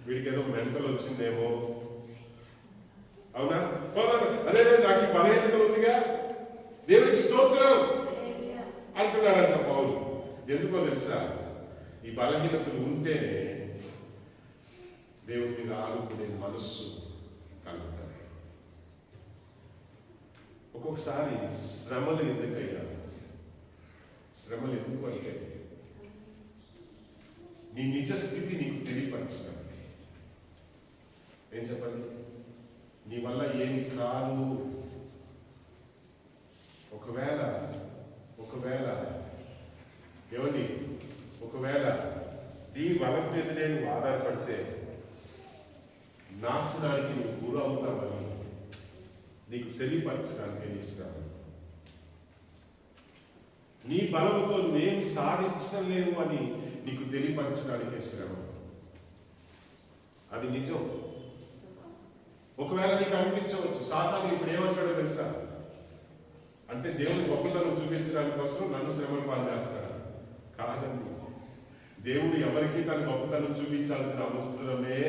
వీడికేదో మెంటల్ వచ్చిందేమో, అవునా? అదే నాకు ఈ బలహీనత ఉందిగా, దేవుడికి స్తోత్రం అంటున్నాడంట పౌలు. ఎందుకో తెలుసా? ఈ బలహీనతలు ఉంటేనే దేవుడి మీద ఆడుకునే మనస్సు కలుగుతాయి. ఒక్కొక్కసారి శ్రమలు ఎందుకయ్యా? శ్రమలు ఎందుకు అంటే నీ నిజ స్థితి నీకు తెలియపరచడానికి. ఏం చెప్పండి? నీ వల్ల ఏమి కాదు. ఒకవేళ ఏమండి, ఒకవేళ నీ బలం మీద నేను ఆధారపడితే నాశనానికి నువ్వు గురవుతావని నీకు తెలియపరచడానికి నేను ఇస్తాను. నీ బలముతో నేను సాధించలేము అని నీకు తెలియపరచడానికి శ్రమ. అది నిజం. ఒకవేళ నీకు అనిపించవచ్చు, సాతాను ఇప్పుడు ఏమంటాడో తెలుసా? అంటే దేవుని గొప్పతనం చూపించడానికి కోసం నన్ను శ్రమను పాలు చేస్తాడు. కాదండి, దేవుడు ఎవరికి తన గొప్పతనం చూపించాల్సిన అవసరమే.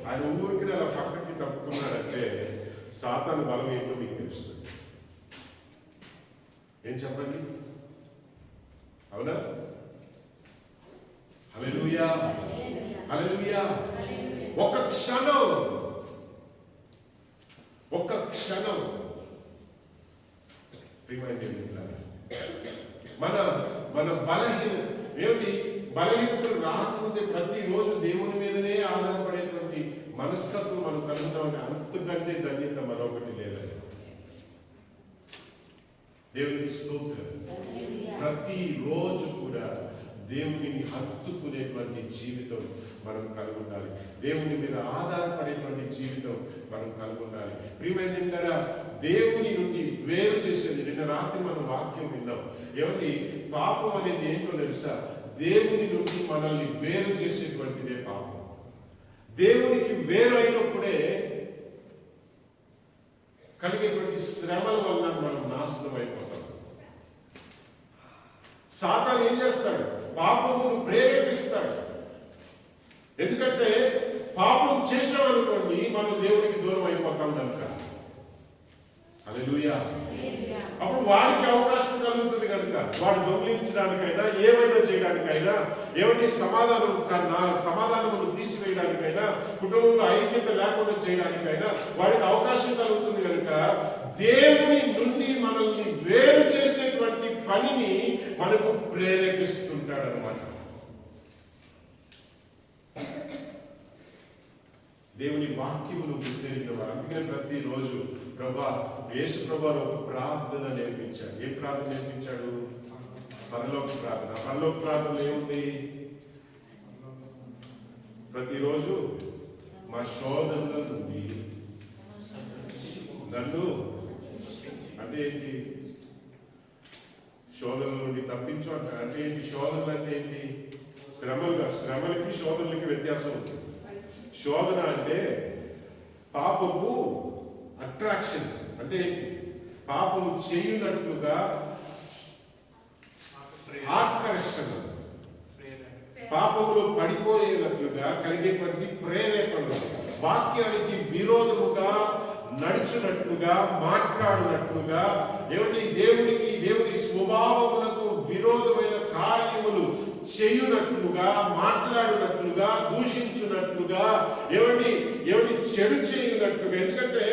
ఆయన ఊరికి అలా పక్కకి తప్పుకున్నాడంటే సాతాను బలం ఏంటో మీకు తెలుస్తుంది. ఏం చెప్పండి? అవునా? హల్లెలూయా, హల్లెలూయా. ఒక క్షణం మన బలహీన ఏమిటి? బలహీనతలు రాకముందే ప్రతిరోజు దేవుని మీదనే ఆధారపడేటువంటి మనస్తత్వం మనం కలుగుతామని అంతకంటే ధన్యత మరొకటి లేదని దేవునికి స్తోత్రం. ప్రతిరోజు కూడా దేవునిని హత్తుకునేటువంటి జీవితం మనం కలుగుండాలి. దేవుని మీద ఆధారపడేటువంటి జీవితం మనం కలుగుండాలి. ప్రియమైన దేవుని నుండి వేరు చేసేది, నిన్న రాత్రి మనం వాక్యం విన్నాం. ఏమండి, పాపం అనేది ఏంటో తెలుసా? దేవుని నుండి మనల్ని వేరు చేసేటువంటిదే పాపం. దేవునికి వేరు అయినప్పుడే కలిగేటువంటి శ్రమల వల్ల మనం నాశనం అయిపోతాం. సాతాను ఏం చేస్తాడు? పాపమును ప్రేరేపిస్తాడు. ఎందుకంటే పాపం చేసామనుకోండి మనం దేవునికి దూరం అయిపోతాం కనుక. హల్లెలూయా. అప్పుడు వాడికి అవకాశం కలుగుతుంది కనుక వాడు దొంగిలించడానికైనా ఏమైనా చేయడానికైనా, ఏమైనా సమాధానమును తీసివేయడానికైనా, కుటుంబంలో ఐక్యత లేకుండా చేయడానికైనా వాడికి అవకాశం కలుగుతుంది కనుక దేవుని నుండి మనల్ని వేరు చేసేటువంటి పనిని మనకు ప్రేరేపిస్తుంటాడు అన్నమాట. దేవుని వాక్యమును గుర్తించిన వారు. అందుకని ప్రతిరోజు యేసు ప్రభు ఒక ప్రార్థన నేర్పించాడు. ఏ ప్రార్థన నేర్పించాడు? పరలోక ప్రార్థన. పరలోక ప్రార్థన ఏముంది? ప్రతిరోజు మా శోధనల నుండి నన్ను, అంటే ఏంటి? శోధనల నుండి తప్పించు అంటారు. అంటే ఏంటి? శోధనలు అంటే ఏంటి? శ్రమలకి శోధనలకి వ్యత్యాసం ఉంది. శోధన అంటే పాపపు అట్రాక్షన్స్, అంటే పాపం చేయునట్లుగా ఆకర్షణ, పాపములో పడిపోయేటట్లుగా కలిగేటువంటి ప్రేరేపణలు, వాక్యానికి విరోధముగా నడుచునట్లుగా, మాట్లాడినట్లుగా, దేవుని స్వభావములకు విరోధమైన కార్యములు చేయునట్లుగా, మాట్లాడినట్లుగా, దూషించున్నట్లుగా, ఎవరిని చెడు చేయునట్లుగా. ఎందుకంటే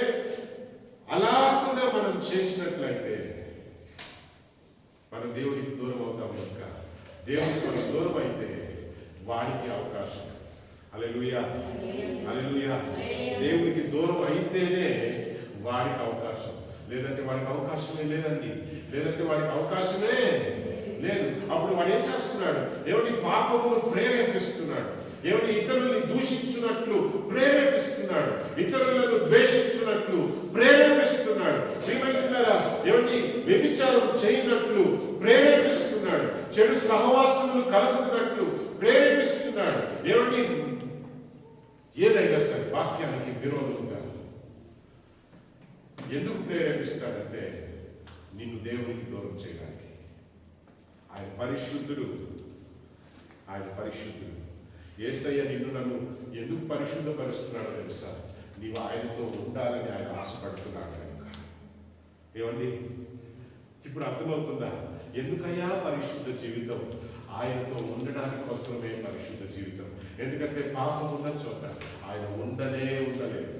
అలాగునే మనం చేసినట్లయితే మనం దేవునికి దూరం అవుతాం కనుక, దేవునికి మనం దూరం అయితే వాడికి అవకాశం. హల్లెలూయా, హల్లెలూయా. దేవునికి దూరం అయితేనే వాడికి అవకాశం, లేదంటే వాడికి అవకాశమే లేదండి. లేదంటే వాడికి అవకాశమే లేదు. అప్పుడు వాడు ఏం చేస్తున్నాడు? పాపమును ప్రేరేపిస్తున్నాడు. ఇతరుల్ని దూషించున్నట్లు ప్రేరేపిస్తున్నాడు. ఇతరులను ద్వేషించున్నట్లు ప్రేరేపిస్తున్నాడు. వ్యభిచారం చేయనట్లు ప్రేరేపిస్తున్నాడు. చెడు సహవాసములు కలుగుతున్నట్లు ప్రేరేపిస్తున్నాడు. ఏదైనా సరే వాక్యానికి విరోధంగా ఎందుకు ప్రేరేపిస్తాడంటే నిన్ను దేవునికి దూరం చేయడానికి. ఆయన పరిశుద్ధుడు. యేసయ్య నిన్ను నన్ను ఎందుకు పరిశుద్ధపరుస్తున్నాడో తెలుసా? నీవు ఆయనతో ఉండాలని ఆయన ఆశపడుతున్నాడు కనుక. ఇప్పుడు అర్థమవుతుందా? ఎందుకయ్యా పరిశుద్ధ జీవితం? ఆయనతో ఉండడానికి కోసమే పరిశుద్ధ జీవితం. ఎందుకంటే పాపం ఉన్న చోట ఆయన ఉండలేదు.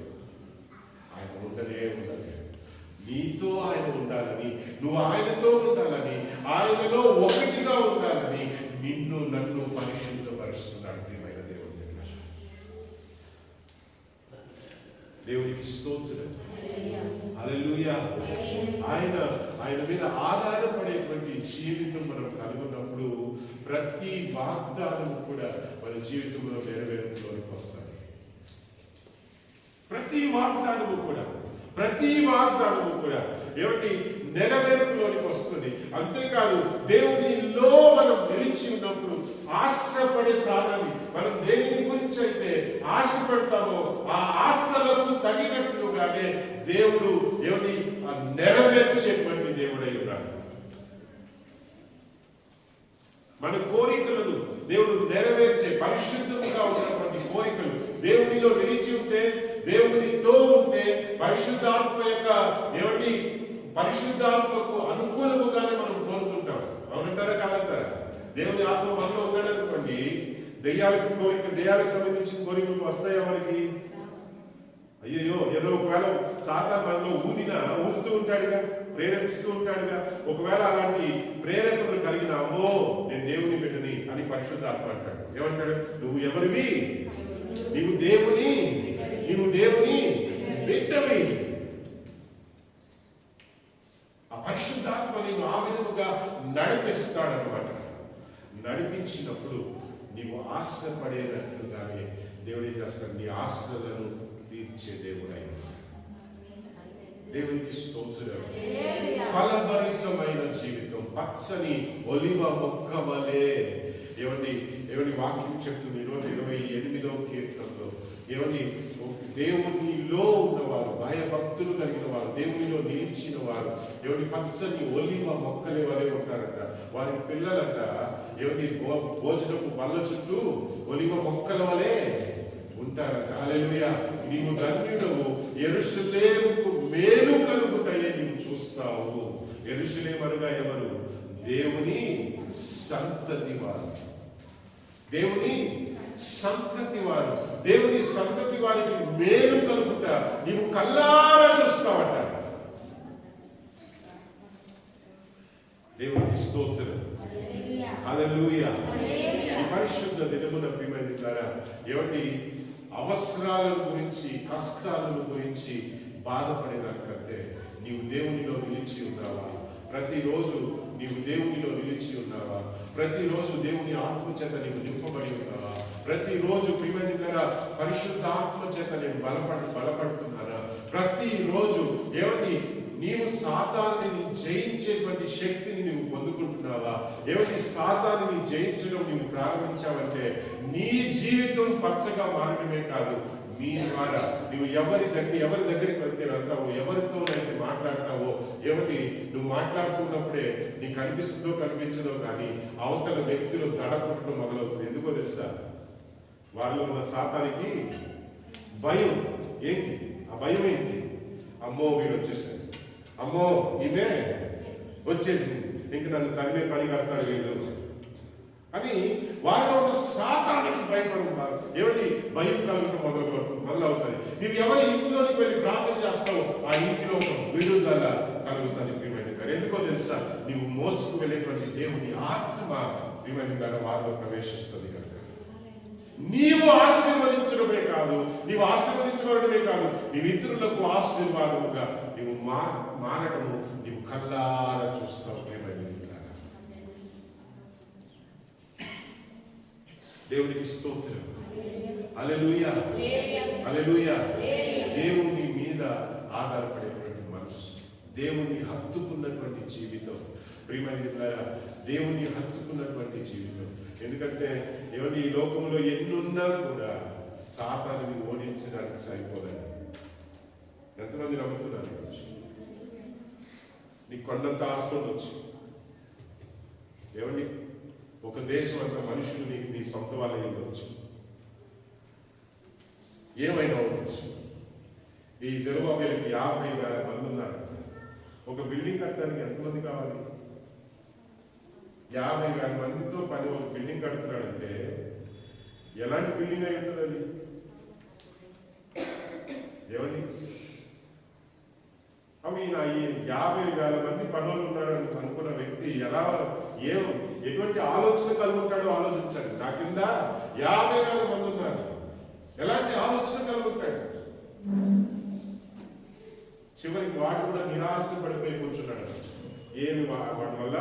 నీతో ఆయన ఉండాలని, నువ్వు ఆయనతో ఉండాలని, ఆయనలో ఒకటిగా ఉండాలని నిన్ను నన్ను పరిశుద్ధపరుస్తున్నాడు. ప్రియమైన దేవునికి స్తోత్రం. హల్లెలూయా. ఆయన మీద ఆధారపడేటువంటి జీవితం మనం కలుగున్నప్పుడు ప్రతి వాగ్దానం కూడా మన జీవితంలో నెరవేరులోనికి వస్తాయి. ప్రతి వాగ్దానము కూడా నెరవేరులోనికి వస్తుంది. అంతేకాదు, దేవునిలో మనం నిలిచి ఉన్నప్పుడు ఆశపడే ప్రాణాన్ని, మనం దేని గురించి అయితే ఆశపడతామో ఆ ఆశలకు తగినట్లుగానే దేవుడు నెరవేర్చేటువంటి దేవుడై ఉన్నాడు. మన కోరికలను దేవుడు నెరవేర్చే, పరిశుద్ధంగా ఉన్నటువంటి కోరికలు, దేవునిలో నిలిచి ఉంటే, దేవునితో ఉంటే, పరిశుద్ధాత్మకు అనుకూలముగానే మనం కోరుకుంటాం. అవునంటారా కాదంటారా? దేవుని ఆత్మ మనలో ఉన్నాడనుకోండి, దెయ్యాలకు సంబంధించిన కోరికలు వస్తాయి. ఎవరికి అయ్యో ఏదో ఒకవేళ సాతాను మనలో ఊదుతూ ఉంటాడుగా, ప్రేరేపిస్తూ ఉంటాడుగా. ఒకవేళ అలాంటి ప్రేరేపణలు కలిగిన అమ్మో నేను దేవుని బిడ్డని అని పరిశుద్ధాత్మ అంటాడు. ఏమంటాడు? నువ్వు ఎవరివి? నీవు దేవుని బిడ్డవి. ఆ పరిశుద్ధాత్మ నీవు ఆ విధముగా నడిపిస్తాడనమాట. నడిపించినప్పుడు నీవు ఆశపడేటట్లుగానే దేవుడు ఏం చేస్తాడు? నీ ఆశలను తీర్చే దేవుడై. దేవునికి స్తోత్రం. ఫలభరితమైన జీవితం, పచ్చని ఒలివ మొక్క వలె. ఏమని వాక్యం చెప్తుంది 128వ కీర్తనలో. దేవునిలో ఉన్నవారు, భయభక్తులు కలిగిన వారు, దేవునిలో నిలిచిన వారు పచ్చని ఒలివ మొక్కలే వలె ఉంటారంట. వారి పిల్లలంట భోజనపు బల్ల చుట్టూ ఒలివ మొక్కల వలె ఉంటారంట. హల్లెలూయా. నీవు ధన్యుడవు, యెరూషలేముకు మేలు కలుగుతాయే నీవు చూస్తావు. యెరూషలేమనగా ఎవరు? దేవుని సంతతి వారు. దేవుని సంతతి వారు. దేవుని సంతతి వారికి మేలు కలుగుతా నీవు కల్లారా చూస్తావట. దేవునికి స్తోత్రం. హల్లెలూయా. ఈ పరిశుద్ధ దినమున ప్రియమైన ద్వారా అవసరాల గురించి, కష్టాల గురించి బాధపడినాకంటే నీవు దేవునిలో నిలిచి ఉన్నావా? ప్రతిరోజు నీవు దేవునిలో నిలిచి ఉన్నావా? ప్రతిరోజు దేవుని ఆత్మ చేత నీవు నింపబడి ఉన్నావా? ప్రతిరోజు ప్రియమైన పరిశుద్ధాత్మ చేత నేను బలపడుతున్నానా? ప్రతిరోజు నీవు సాతాన్ని జయించేటువంటి శక్తిని నీవు పొందుకుంటున్నావా? సాతాన్ని జయించడం నీవు ప్రారంభించావంటే నీ జీవితం పచ్చగా మారడమే కాదు, మీ ద్వారా నువ్వు ఎవరి దగ్గరికి వెళ్తే వెళ్తావో, ఎవరితోనైతే మాట్లాడతావో, నువ్వు మాట్లాడుతున్నప్పుడే నీకు కనిపిస్తుందో కనిపించదో కానీ అవతల వ్యక్తులు దడపట్టడం మొదలవుతుంది. ఎందుకో తెలుసా? వాళ్ళు ఉన్న సాతానికి భయం. ఏంటి ఆ భయం? ఏంటి? అమ్మో వీడు వచ్చేసాడు, అమ్మో ఈమె వచ్చేసింది, ఇంక నన్ను తరిమే పని కడతాడు వీళ్ళు అని వారిలో ఉన్న సాతానికి భయపడడం. భయం కలగడం మొదలవుతుంది. నువ్వు ఎవరి ఇంట్లోనికి వెళ్ళి ప్రార్థన చేస్తావో ఆ ఇంటిలో ఒక విడుదల కలుగుతుంది. ప్రియమైన గారు, ఎందుకో తెలుసా? నీవు మోసుకు వెళ్ళేటువంటి దేవుని ఆత్మ ప్రియమైన గారు వారిలో ప్రవేశిస్తుంది కనుక నీవు ఆశీర్వదించడమే కాదు, నీ ఇతరులకు ఆశీర్వాదముగా నీవు మారటము నీవు కల్లారా చూస్తావు. దేవునికి స్తోత్రం. హల్లెలూయా, హల్లెలూయా. దేవుని మీద ఆధారపడేటువంటి మనసు, దేవుని హత్తుకున్నటువంటి జీవితం ప్రియమైన దేవుని హత్తుకున్నటువంటి జీవితం. ఎందుకంటే ఈ లోకంలో ఎన్నున్నా కూడా సాతానుని ఓడించడానికి సరిపోదండి. ఎంతమంది నమ్ముతున్నారు? నీ కొండంత ఆస్తి ఉండొచ్చు, ఒక దేశం అంత మనుషులు నీకు నీ సొంత వాళ్ళే ఉండొచ్చు, ఏమైనా ఉండొచ్చు. ఈ జెరుబాబేలుకి 50,000 మంది ఉన్నారు. ఒక బిల్డింగ్ కట్టడానికి ఎంతమంది కావాలి? 50,000 మందితో పని ఒక బిల్డింగ్ కడుతున్నాడంటే ఎలాంటి బిల్డింగ్ అయి ఉంటుంది అది? అవి ఈ 50,000 మంది పనులు ఉన్నారని అనుకున్న వ్యక్తి ఎటువంటి ఆలోచన కలుగుంటాడో ఆలోచించండి. నా కింద 50,000 మంది ఉన్నారు, ఎలాంటి ఆలోచన కలుగుంటాడు? చివరికి వాడు కూడా నిరాశ పడిపోయి కూర్చున్నాడు. వాటి వల్ల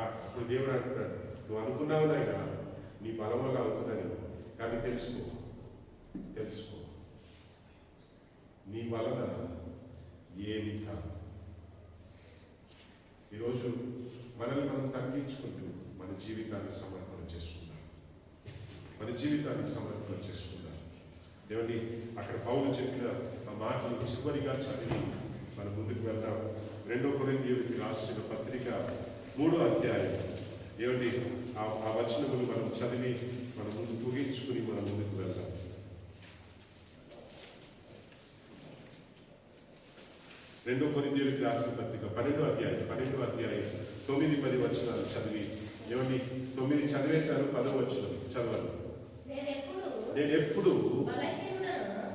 అప్పుడు దేవుడు అంటున్నాడు, నువ్వు అనుకున్నావు నాయనా నీ బలం వల్ల అవుతుందని, కానీ తెలుసుకో నీ వలన ఏమి కాదు. ఈరోజు మనల్ని మనం తగ్గించుకుంటూ మన జీవితాన్ని సమర్పణ చేసుకుందాం. దేవుని అక్కడ పౌలు చెప్పిన ఆ మాటలు చివరిగా చదివి మనం ముందుకు వెళ్దాం. 2 కొరింథీయులకు రాసిన పత్రిక 3వ అధ్యాయం ఆ వచనములు మనం చదివి మనం ముందు ముగించుకుని మనం ముందుకు వెళ్దాం. 2 కొరింథీయులకు రాసిన పత్రిక 12వ అధ్యాయం 9-10 వచనాలు చదివి 9 చదివేశాను, 10వ వచనం చదవాలి. నేను ఎప్పుడు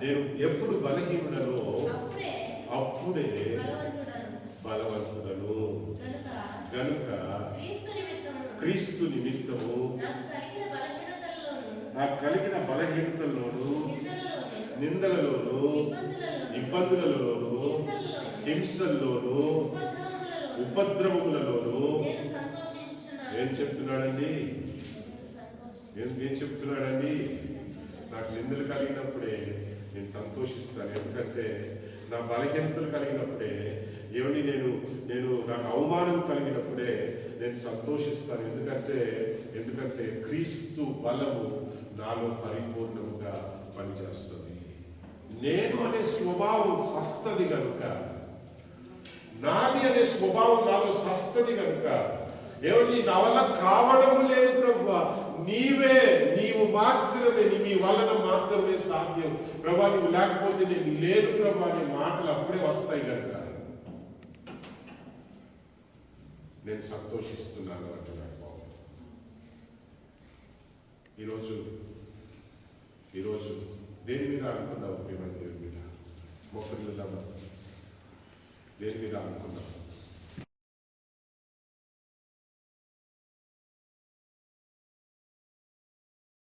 నేను ఎప్పుడు బలహీనుడనో అప్పుడే అప్పుడే బలవంతుడను. బలవంతుడను. గనుక క్రీస్తు నిమిత్తము నాకు కలిగిన బలహీనతల్లోను, నిందలలోను, ఇబ్బందులలోను, హింసల్లోను, ఉపద్రవములలోను ఏం చెప్తున్నాడండి? ఏం చెప్తున్నాడండి? నాకు నిందలు కలిగినప్పుడే నేను సంతోషిస్తాను. ఎందుకంటే నా బలహీనతలు కలిగినప్పుడే, ఏమని నేను నాకు అవమానం కలిగినప్పుడే నేను సంతోషిస్తాను. ఎందుకంటే క్రీస్తు బలము నాలో పరిపూర్ణముగా పనిచేస్తుంది. నేను అనే స్వభావం సస్తది కనుక, నాది అనే స్వభావం నాలో సస్తది కనుక, ఏమని నా వల్ల కావడము లేదు ప్రభువా, నీవు మాత్రమే, నీ వలన మాత్రమే సాధ్యం ప్రభా, నువ్వు లేకపోతే నేను లేను ప్రభా అనే మాటలు అప్పుడే వస్తాయి కనుక నేను సంతోషిస్తున్నాను అంటున్నాడు బాబు. ఈరోజు దేని మీద అనుకున్నావు? దేవుని మీద మొక్కలు దేని మీద అనుకున్నావు?